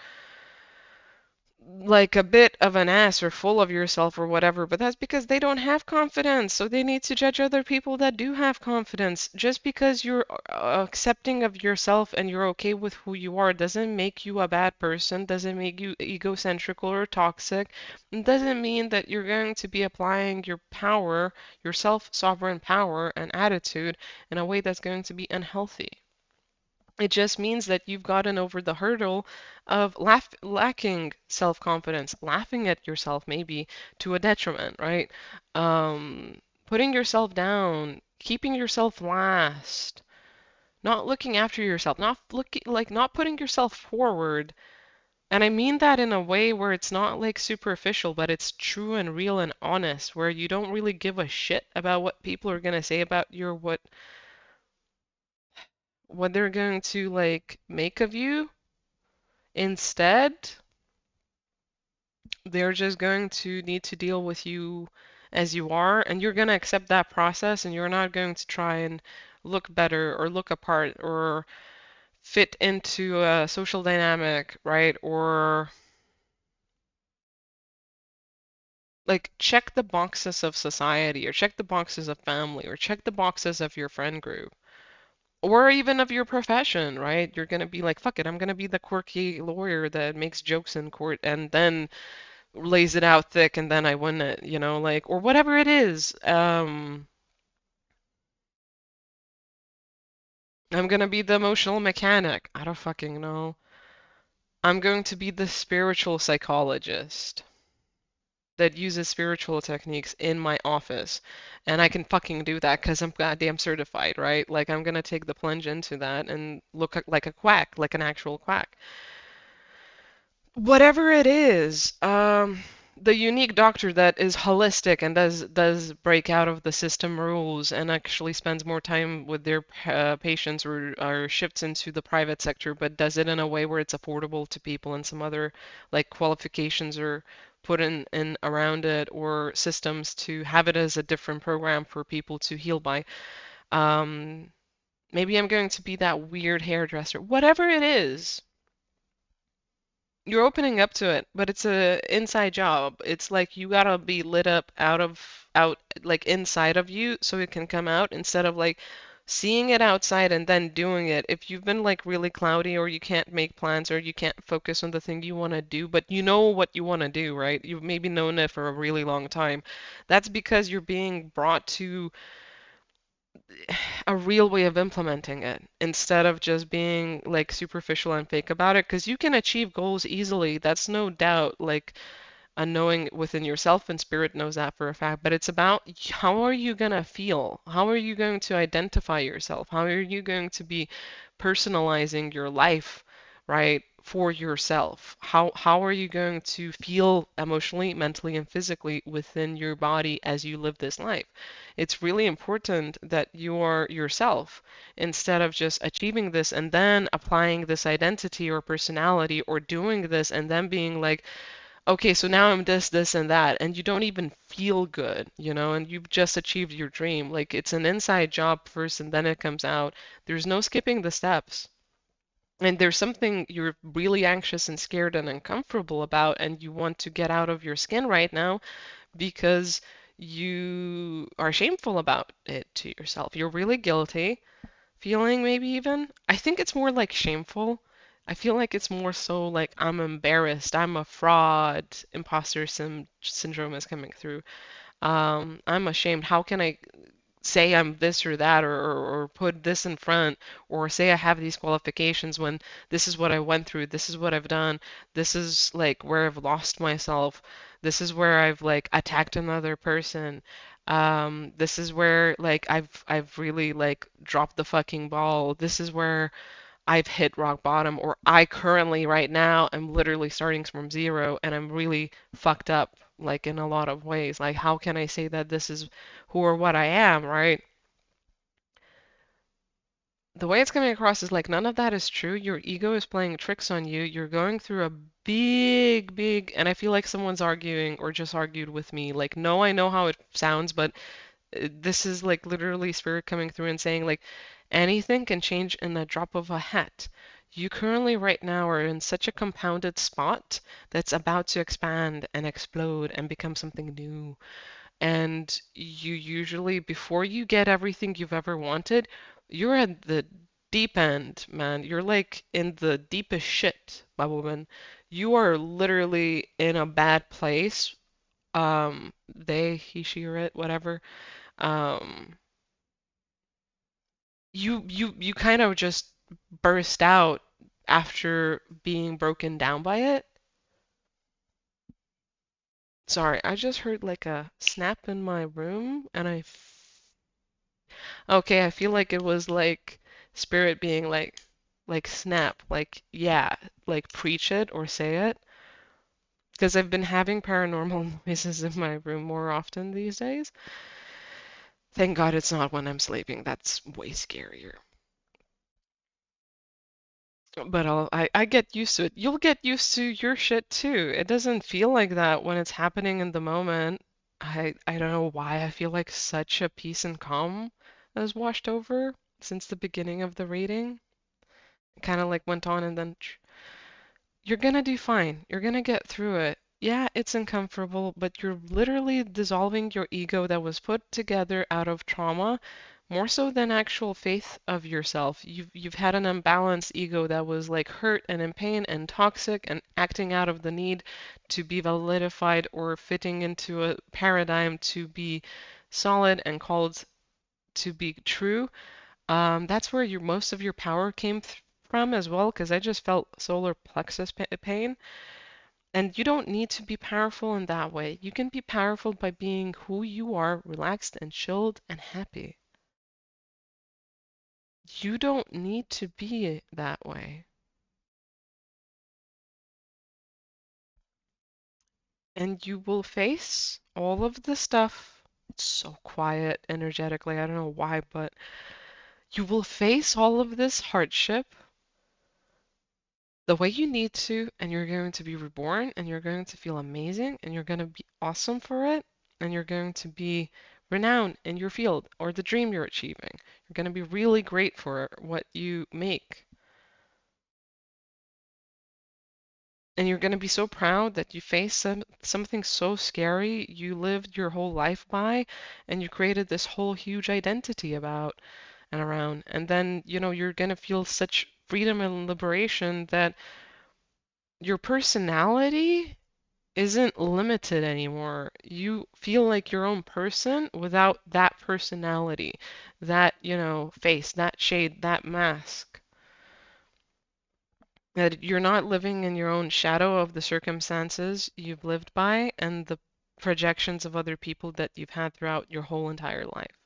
like a bit of an ass or full of yourself or whatever, but that's because they don't have confidence. So they need to judge other people that do have confidence. Just because you're accepting of yourself and you're okay with who you are doesn't make you a bad person, doesn't make you egocentric or toxic, and doesn't mean that you're going to be applying your power, your self-sovereign power and attitude in a way that's going to be unhealthy. It just means that you've gotten over the hurdle of lacking self-confidence, laughing at yourself maybe to a detriment, right? Putting yourself down, keeping yourself last, not looking after yourself, not putting yourself forward. And I mean that in a way where it's not like superficial, but it's true and real and honest, where you don't really give a shit about what people are gonna say about you or what they're going to like make of you. Instead, they're just going to need to deal with you as you are, and you're going to accept that process, and you're not going to try and look better or look apart or fit into a social dynamic, right? Or like check the boxes of society, or check the boxes of family, or check the boxes of your friend group, or even of your profession, right? You're gonna be like, fuck it, I'm gonna be the quirky lawyer that makes jokes in court and then lays it out thick and then I win it, like, or whatever it is. I'm gonna be the emotional mechanic. I don't fucking know. I'm going to be the spiritual psychologist that uses spiritual techniques in my office. And I can fucking do that because I'm goddamn certified, right? Like, I'm gonna take the plunge into that and look like a quack, like an actual quack. Whatever it is, the unique doctor that is holistic and does break out of the system rules and actually spends more time with their patients, or shifts into the private sector, but does it in a way where it's affordable to people, and some other like qualifications are put in around it, or systems to have it as a different program for people to heal by. Um, Maybe I'm going to be that weird hairdresser. Whatever it is, you're opening up to it, but it's a inside job. It's like you gotta be lit up out like inside of you so it can come out, instead of like seeing it outside and then doing it. If you've been like really cloudy, or you can't make plans, or you can't focus on the thing you want to do, but you know what you want to do, right? You've maybe known it for a really long time. That's because you're being brought to a real way of implementing it, instead of just being like superficial and fake about it, because you can achieve goals easily. That's no doubt, like a knowing within yourself, and spirit knows that for a fact. But it's about how are you going to feel? How are you going to identify yourself? How are you going to be personalizing your life, right, for yourself? How are you going to feel emotionally, mentally, and physically within your body as you live this life? It's really important that you are yourself, instead of just achieving this and then applying this identity or personality, or doing this and then being like, okay, so now I'm this, this, and that, and you don't even feel good, and you've just achieved your dream. Like, it's an inside job first, and then it comes out. There's no skipping the steps. And there's something you're really anxious and scared and uncomfortable about, and you want to get out of your skin right now because you are shameful about it to yourself. You're really guilty feeling, maybe even. I think it's more like shameful. I feel like it's more so like I'm embarrassed, I'm a fraud, imposter syndrome is coming through. I'm ashamed. How can I say I'm this or that, or put this in front, or say I have these qualifications when this is what I went through, this is what I've done, this is like where I've lost myself, this is where I've like attacked another person. This is where like I've really like dropped the fucking ball. This is where I've hit rock bottom, or I currently right now am literally starting from zero and I'm really fucked up, like in a lot of ways. Like, how can I say that this is who or what I am, right? The way it's coming across is like none of that is true. Your ego is playing tricks on you. You're going through a big, and I feel like someone's arguing or just argued with me. Like, no, I know how it sounds, but this is like literally spirit coming through and saying like anything can change in the drop of a hat. You currently right now are in such a compounded spot that's about to expand and explode and become something new. And you usually, before you get everything you've ever wanted, you're at the deep end, man. You're like in the deepest shit, Bubbleman. You are literally in a bad place. They, he, she, or it, whatever. Um, you kind of just burst out after being broken down by it. Sorry, I just heard like a snap in my room, and okay, I feel like it was like spirit being like snap, like yeah, like preach it or say it. Because I've been having paranormal noises in my room more often these days. Thank God it's not when I'm sleeping. That's way scarier. But I get used to it. You'll get used to your shit too. It doesn't feel like that when it's happening in the moment. I don't know why I feel like such a peace and calm has washed over since the beginning of the reading. Kind of like went on and then you're gonna do fine. You're gonna get through it. Yeah, it's uncomfortable, but you're literally dissolving your ego that was put together out of trauma, more so than actual faith of yourself. You've had an unbalanced ego that was like hurt and in pain and toxic and acting out of the need to be validified or fitting into a paradigm to be solid and called to be true. That's where your most of your power came from as well, because I just felt solar plexus pain. And you don't need to be powerful in that way. You can be powerful by being who you are, relaxed and chilled and happy. You don't need to be that way. And you will face all of the stuff. It's so quiet energetically. I don't know why, but you will face all of this hardship the way you need to, and you're going to be reborn, and you're going to feel amazing, and you're going to be awesome for it, and you're going to be renowned in your field or the dream you're achieving. You're going to be really great for what you make. And you're going to be so proud that you faced something so scary you lived your whole life by, and you created this whole huge identity about and around. And then, you're going to feel such freedom and liberation that your personality isn't limited anymore. You feel like your own person without that personality, that, face, that shade, that mask. That you're not living in your own shadow of the circumstances you've lived by and the projections of other people that you've had throughout your whole entire life.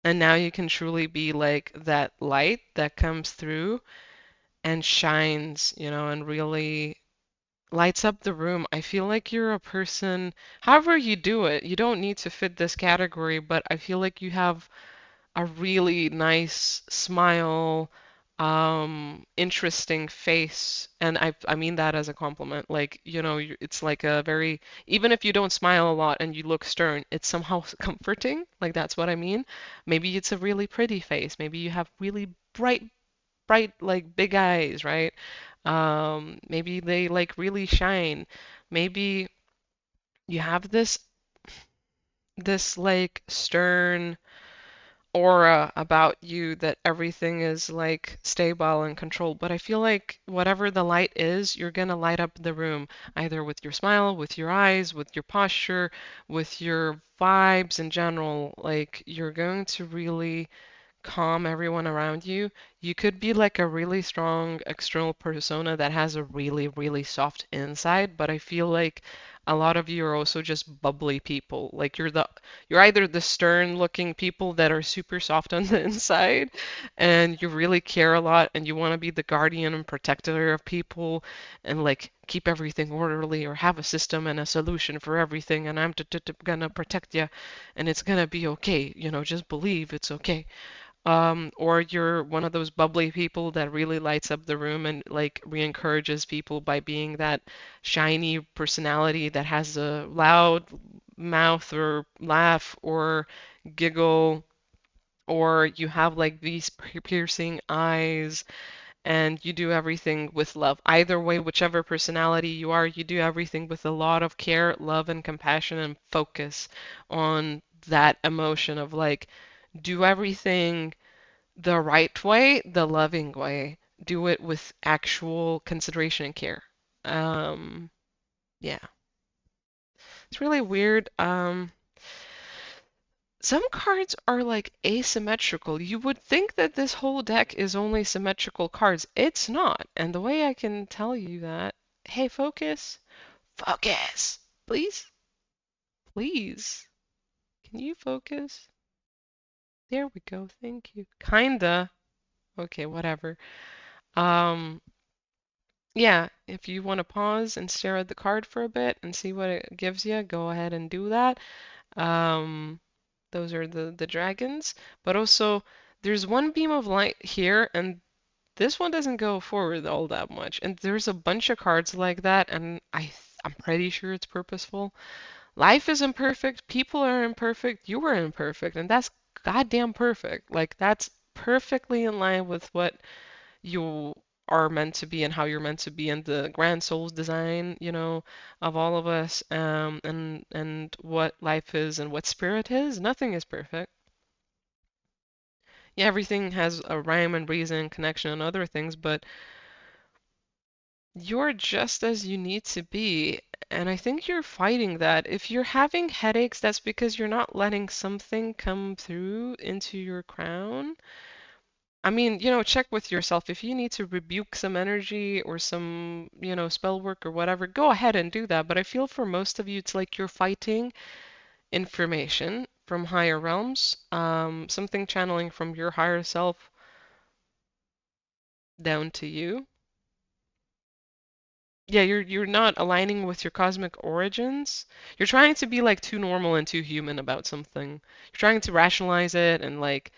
And now you can truly be like that light that comes through and shines, and really lights up the room. I feel like you're a person, however you do it, you don't need to fit this category, but I feel like you have a really nice smile, interesting face, and I mean that as a compliment. Like, it's like a very, even if you don't smile a lot and you look stern, it's somehow comforting. Like that's what I mean. Maybe it's a really pretty face. Maybe you have really bright like big eyes, right? Maybe they like really shine. Maybe you have this like stern aura about you that everything is like stable and controlled. But I feel like whatever the light is, you're gonna light up the room either with your smile, with your eyes, with your posture, with your vibes in general. Like you're going to really calm everyone around you. You could be like a really strong external persona that has a really, really soft inside, but I feel like a lot of you are also just bubbly people. Like you're either the stern looking people that are super soft on the inside and you really care a lot and you want to be the guardian and protector of people and like keep everything orderly or have a system and a solution for everything and I'm gonna protect you and it's gonna be okay. Just believe it's okay. Or you're one of those bubbly people that really lights up the room and like re-encourages people by being that shiny personality that has a loud mouth or laugh or giggle, or you have like these piercing eyes and you do everything with love. Either way, whichever personality you are, you do everything with a lot of care, love, and compassion and focus on that emotion of like, do everything the right way, the loving way. Do it with actual consideration and care. Um, yeah, it's really weird. Some cards are like asymmetrical. You would think that this whole deck is only symmetrical cards. It's not. And the way I can tell you that, hey, focus, focus, please, please. Can you focus? There we go. Thank you. Kinda. Okay, whatever. Um, Yeah, if you want to pause and stare at the card for a bit and see what it gives you, go ahead and do that. Um, those are the dragons. But also, there's one beam of light here, and this one doesn't go forward all that much. And there's a bunch of cards like that, and I'm pretty sure it's purposeful. Life is imperfect, people are imperfect, you are imperfect, and that's goddamn perfect. Like that's perfectly in line with what you are meant to be and how you're meant to be and the grand soul's design, of all of us, and what life is and what spirit is. Nothing is perfect. Yeah, everything has a rhyme and reason, connection, and other things, but you're just as you need to be. And I think you're fighting that. If you're having headaches, that's because you're not letting something come through into your crown. I mean, check with yourself. If you need to rebuke some energy or some, spell work or whatever, go ahead and do that. But I feel for most of you, it's like you're fighting information from higher realms, something channeling from your higher self down to you. Yeah, you're not aligning with your cosmic origins. You're trying to be like too normal and too human about something. You're trying to rationalize it and like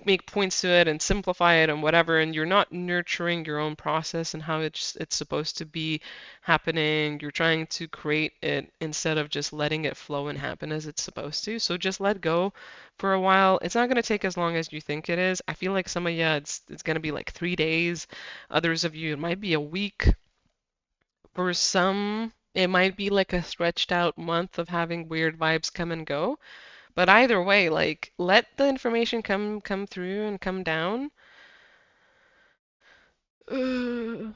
make points to it and simplify it and whatever, and you're not nurturing your own process and how it's supposed to be happening. You're trying to create it instead of just letting it flow and happen as it's supposed to. So just let go for a while. It's not going to take as long as you think it is. I feel like some of you it's going to be like 3 days. Others of you it might be a week. For some, it might be like a stretched out month of having weird vibes come and go. But either way, like let the information come through and come down. Uh,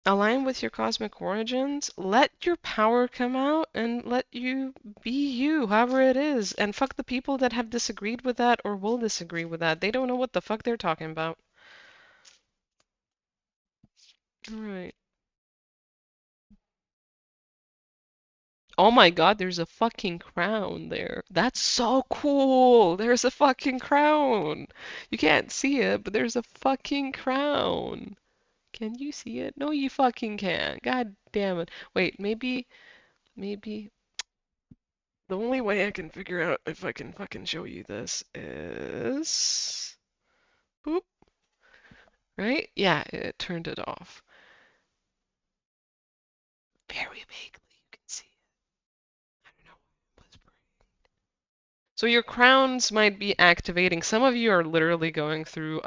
Align with your cosmic origins. Let your power come out and let you be you, however it is. And fuck the people that have disagreed with that or will disagree with that. They don't know what the fuck they're talking about. All right. Oh my God, there's a fucking crown there. That's so cool. There's a fucking crown. You can't see it, but there's a fucking crown. Can you see it? No, you fucking can't. God damn it. Wait, maybe the only way I can figure out if I can fucking show you this is, boop, right? Yeah, it turned it off. Very vaguely, you can see it. I don't know why I'm whispering. So your crowns might be activating. Some of you are literally going through,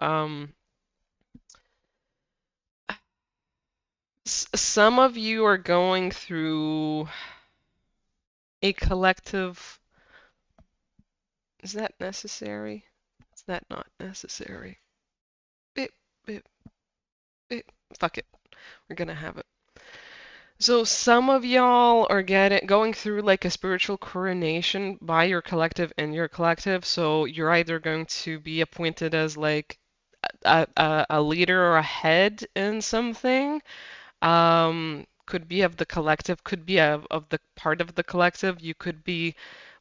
some of you are going through a collective. Is that necessary? Is that not necessary? Bip, bip, bip. Fuck it. We're gonna have it. So some of y'all are going through like a spiritual coronation by your collective and your collective. So you're either going to be appointed as like a leader or a head in something. Could be of the collective, could be of the part of the collective. You could be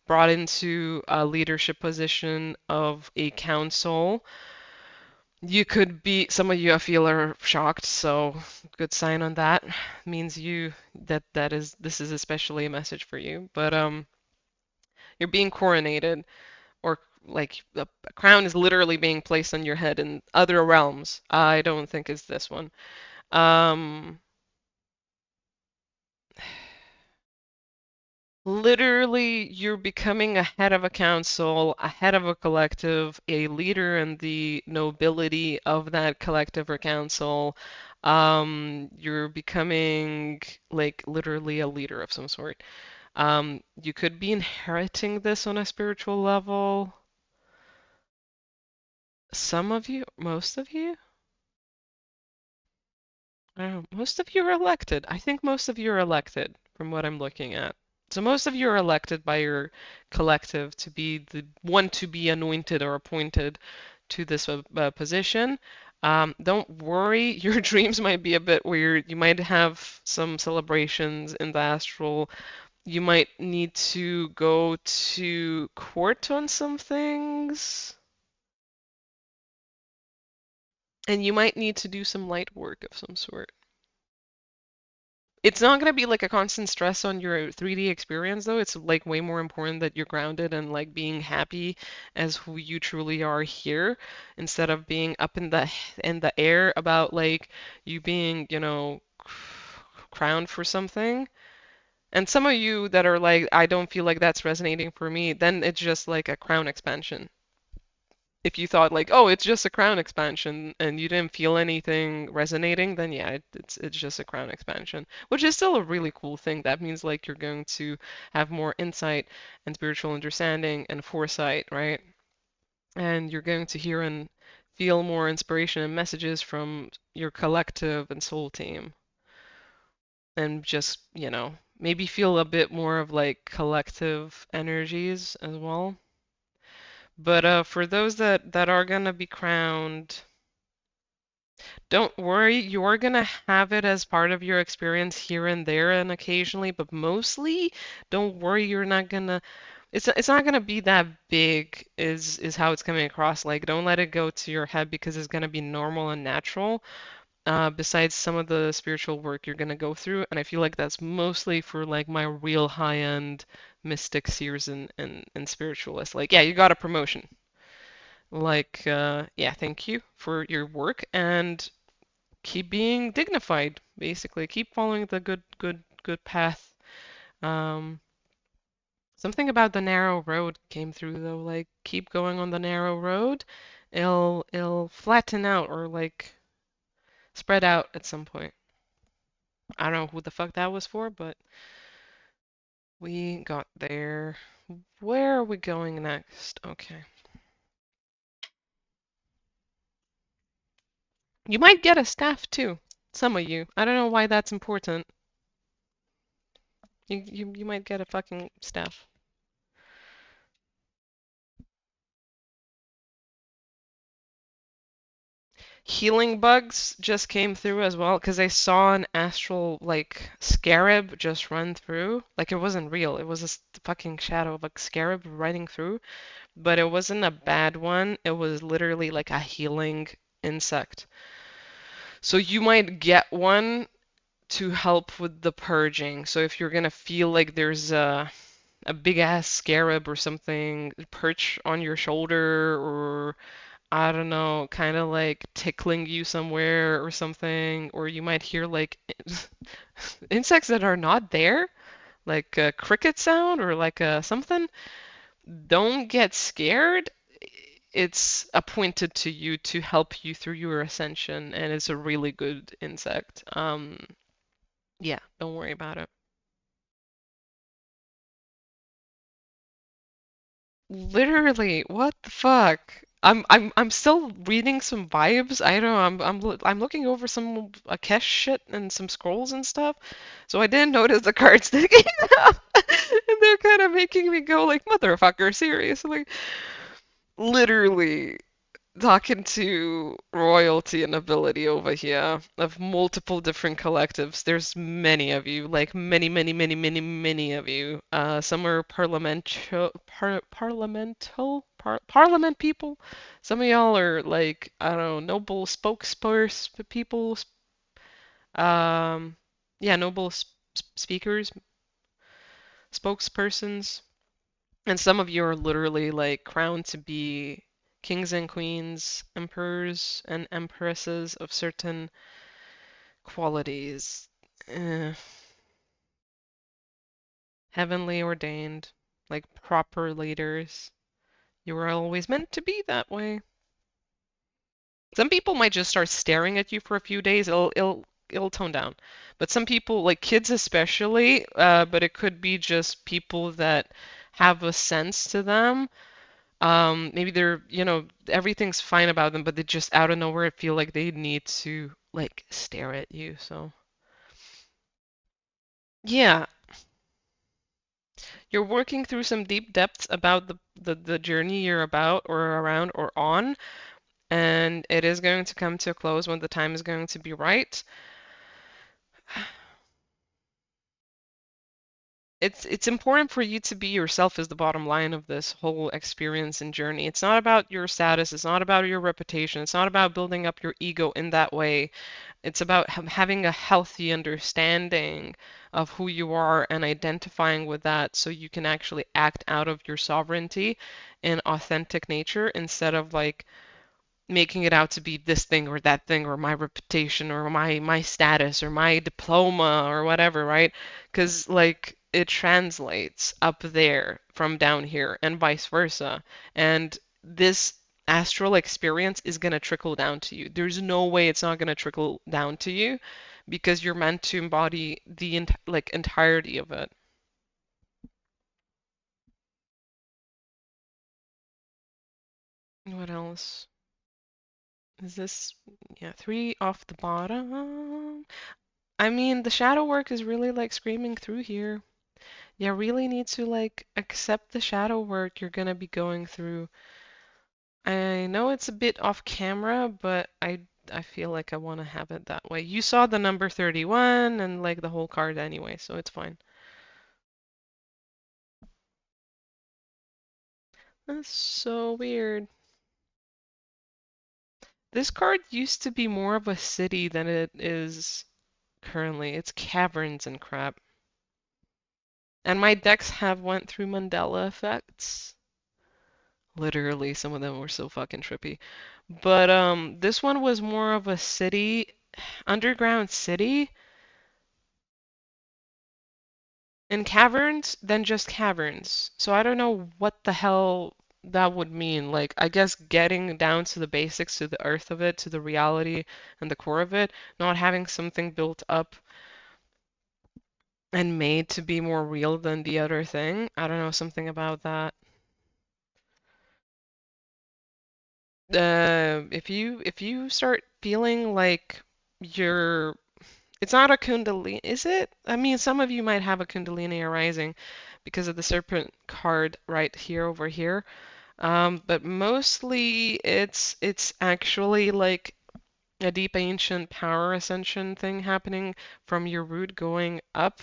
brought into a leadership position of a council. You could be, some of you I feel are shocked, so good sign on that. Means this is especially a message for you. But you're being coronated, or like a crown is literally being placed on your head in other realms. I don't think it's this one. Um, Literally, you're becoming a head of a council, a head of a collective, a leader in the nobility of that collective or council. You're becoming like literally a leader of some sort. You could be inheriting this on a spiritual level. Some of you, most of you, I don't know, most of you are elected. I think most of you are elected from what I'm looking at. So most of you are elected by your collective to be the one to be anointed or appointed to this position. Don't worry, your dreams might be a bit weird. You might have some celebrations in the astral. You might need to go to court on some things. And you might need to do some light work of some sort. It's not going to be like a constant stress on your 3D experience though. It's like way more important that you're grounded and like being happy as who you truly are here instead of being up in the air about like you being, crowned for something. And some of you that are like, I don't feel like that's resonating for me, then it's just like a crown expansion. If you thought like, oh, it's just a crown expansion and you didn't feel anything resonating, then yeah, it's just a crown expansion, which is still a really cool thing. That means like you're going to have more insight and spiritual understanding and foresight, right? And you're going to hear and feel more inspiration and messages from your collective and soul team, and just, maybe feel a bit more of like collective energies as well. But for those that are gonna be crowned, don't worry, you're gonna have it as part of your experience here and there and occasionally, but mostly, don't worry, you're not gonna it's not gonna be that big is how it's coming across. Like, don't let it go to your head because it's gonna be normal and natural. Besides some of the spiritual work you're gonna go through, and I feel like that's mostly for like my real high-end mystic seers and spiritualists. Like, yeah, you got a promotion. Like, yeah, thank you for your work and keep being dignified, basically. Keep following the good path. Um, Something about the narrow road came through though, like keep going on the narrow road. It'll flatten out or like spread out at some point. I don't know who the fuck that was for, but we got there. Where are we going next? Okay. You might get a staff too. Some of you. I don't know why that's important. You might get a fucking staff. Healing bugs just came through as well because I saw an astral like scarab just run through. Like it wasn't real. It was a fucking shadow of a scarab running through, but it wasn't a bad one. It was literally like a healing insect. So you might get one to help with the purging. So if you're gonna feel like there's a big ass scarab or something perch on your shoulder or I don't know, kind of like tickling you somewhere or something, or you might hear like insects that are not there, like a cricket sound or like a something. Don't get scared. It's appointed to you to help you through your ascension, and it's a really good insect. Yeah, don't worry about it. Literally, what the fuck? I'm still reading some vibes. I don't know. I'm looking over some Akesh shit and some scrolls and stuff. So I didn't notice the cards sticking out. And they're kind of making me go like, motherfucker, seriously. Literally talking to royalty and nobility over here of multiple different collectives. There's many of you, like many of you. Some are parliament people. Some of y'all are like, I don't know, noble spokesperson people. Um, yeah, noble speakers, spokespersons. And some of you are literally like crowned to be kings and queens, emperors and empresses of certain qualities. Eh, Heavenly ordained, like proper leaders. You were always meant to be that way. Some people might just start staring at you for a few days. It'll tone down. But some people, like kids especially, but it could be just people that have a sense to them. Maybe they're, everything's fine about them, but they just out of nowhere feel like they need to like stare at you. So, yeah, you're working through some deep depths about the journey you're about or around or on, and it is going to come to a close when the time is going to be right. It's important for you to be yourself is the bottom line of this whole experience and journey. It's not about your status, it's not about your reputation, it's not about building up your ego in that way. It's about having a healthy understanding of who you are and identifying with that so you can actually act out of your sovereignty and authentic nature instead of like making it out to be this thing or that thing or my reputation or my status or my diploma or whatever, right? Because like it translates up there from down here and vice versa. And this astral experience is going to trickle down to you. There's no way it's not going to trickle down to you because you're meant to embody the like entirety of it. What else? Is this, yeah, three off the bottom? I mean, the shadow work is really like screaming through here. You really need to like accept the shadow work you're gonna be going through. I know it's a bit off camera, but I feel like I want to have it that way. You saw the number 31 and like the whole card anyway, so it's fine. That's so weird. This card used to be more of a city than it is currently. It's caverns and crap. And my decks have went through Mandela effects. Literally, some of them were so fucking trippy. But this one was more of a city, underground city and caverns than just caverns. So I don't know what the hell that would mean. Like, I guess getting down to the basics, to the earth of it, to the reality and the core of it, not having something built up and made to be more real than the other thing. I don't know, something about that. If you start feeling like you're, it's not a kundalini, is it? I mean, some of you might have a kundalini arising because of the serpent card right here over here. But mostly it's actually like a deep ancient power ascension thing happening from your root going up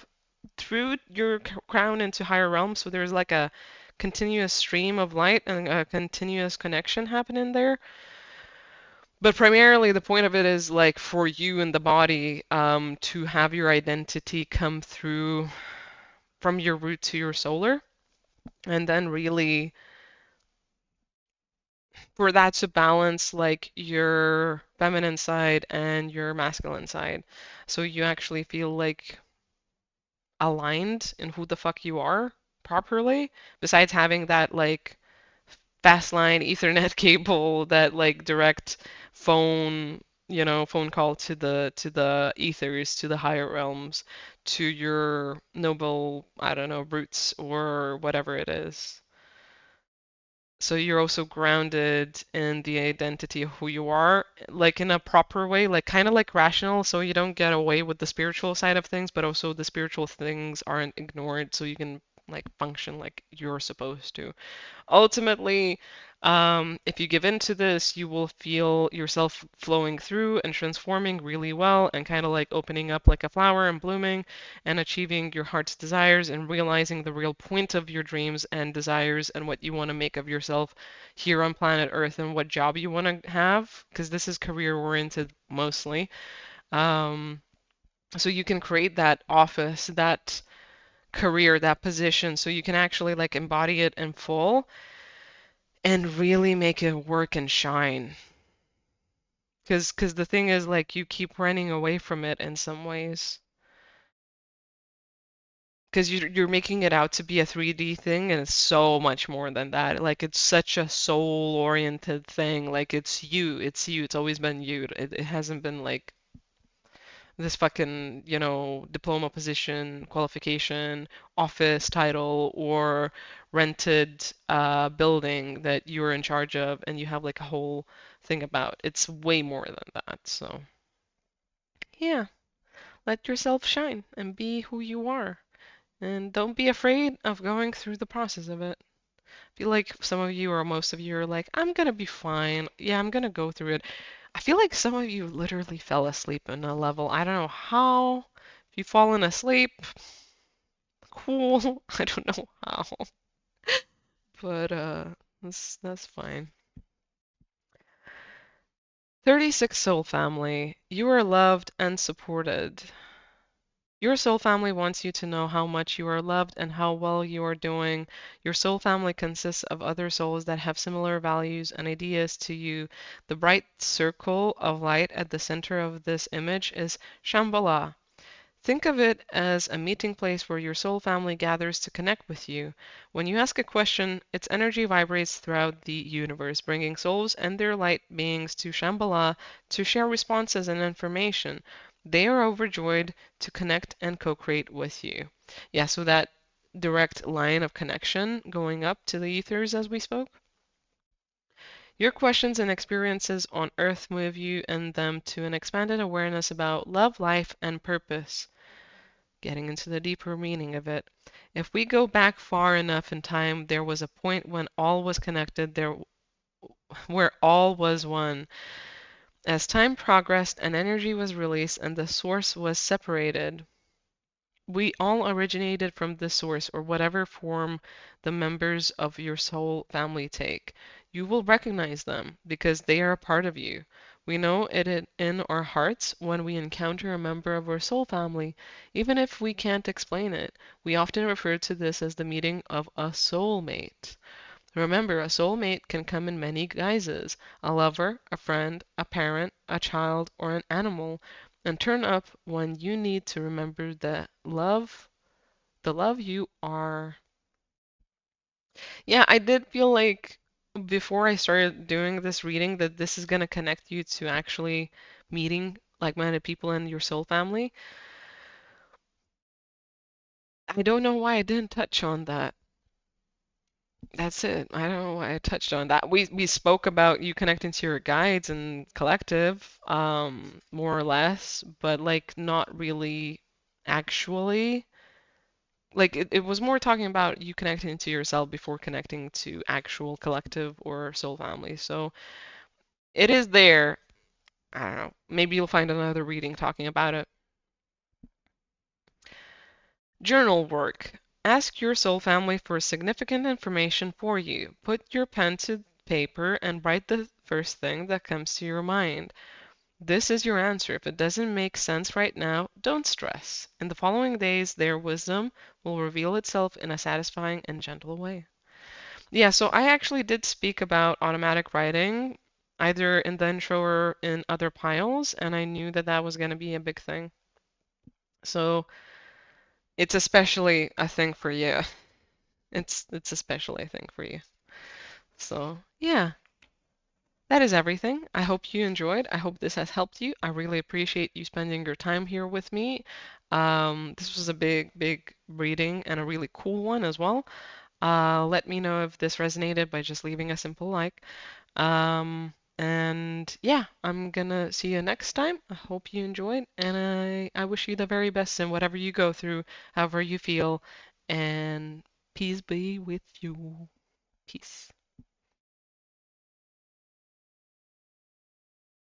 through your crown into higher realms. So there's like a continuous stream of light and a continuous connection happening there. But primarily, the point of it is like for you in the body to have your identity come through from your root to your solar, and then really for that to balance like your feminine side and your masculine side. So you actually feel like aligned in who the fuck you are properly, besides having that like fast line Ethernet cable, that like direct phone, phone call to the ethers, to the higher realms, to your noble, I don't know, roots or whatever it is. So you're also grounded in the identity of who you are, like in a proper way, like kind of like rational, so you don't get away with the spiritual side of things, but also the spiritual things aren't ignored, so you can like function like you're supposed to. Ultimately, if you give in to this, you will feel yourself flowing through and transforming really well and kind of like opening up like a flower and blooming and achieving your heart's desires and realizing the real point of your dreams and desires and what you want to make of yourself here on planet Earth and what job you want to have, because this is career oriented mostly. Um, so you can create that office, that career, that position, so you can actually like embody it in full and really make it work and shine. Because the thing is, like, you keep running away from it in some ways. Because you're making it out to be a 3D thing, and it's so much more than that. Like, it's such a soul-oriented thing. Like, it's you. It's you. It's always been you. It hasn't been like this fucking, diploma position, qualification, office title, or rented building that you're in charge of and you have like a whole thing about. It's way more than that. So, yeah, let yourself shine and be who you are. And don't be afraid of going through the process of it. I feel like some of you or most of you are like, I'm gonna be fine. Yeah, I'm gonna go through it. I feel like some of you literally fell asleep in a level. I don't know how. If you've fallen asleep, cool. I don't know how. But that's fine. 36 Soul Family. You are loved and supported. Your soul family wants you to know how much you are loved and how well you are doing. Your soul family consists of other souls that have similar values and ideas to you. The bright circle of light at the center of this image is Shambhala. Think of it as a meeting place where your soul family gathers to connect with you. When you ask a question, its energy vibrates throughout the universe, bringing souls and their light beings to Shambhala to share responses and information. They are overjoyed to connect and co-create with you. Yeah, so that direct line of connection going up to the ethers as we spoke. Your questions and experiences on Earth move you and them to an expanded awareness about love, life, and purpose, getting into the deeper meaning of it. If we go back far enough in time, there was a point when all was connected, there where all was one. As time progressed and energy was released and the source was separated, we all originated from the source or whatever form the members of your soul family take. You will recognize them because they are a part of you. We know it in our hearts when we encounter a member of our soul family, even if we can't explain it. We often refer to this as the meeting of a soulmate. Remember, a soulmate can come in many guises: a lover, a friend, a parent, a child, or an animal, and turn up when you need to remember the love you are. Yeah, I did feel like before I started doing this reading that this is going to connect you to actually meeting like-minded people in your soul family. I don't know why I didn't touch on that. That's it. I don't know why I touched on that. We spoke about you connecting to your guides and collective, more or less, but like not really actually. Like it was more talking about you connecting to yourself before connecting to actual collective or soul family. So it is there. I don't know. Maybe you'll find another reading talking about it. Journal work. Ask your soul family for significant information for you. Put your pen to paper and write the first thing that comes to your mind. This is your answer. If it doesn't make sense right now, don't stress. In the following days, their wisdom will reveal itself in a satisfying and gentle way. Yeah, so I actually did speak about automatic writing, either in the intro or in other piles, and I knew that that was going to be a big thing. So it's especially a thing for you. It's especially a thing for you. So yeah, that is everything. I hope you enjoyed. I hope this has helped you. I really appreciate you spending your time here with me. This was a big, big reading and a really cool one as well. Let me know if this resonated by just leaving a simple like. And yeah, I'm gonna see you next time. I hope you enjoyed, and I wish you the very best in whatever you go through, however you feel, and peace be with you. Peace.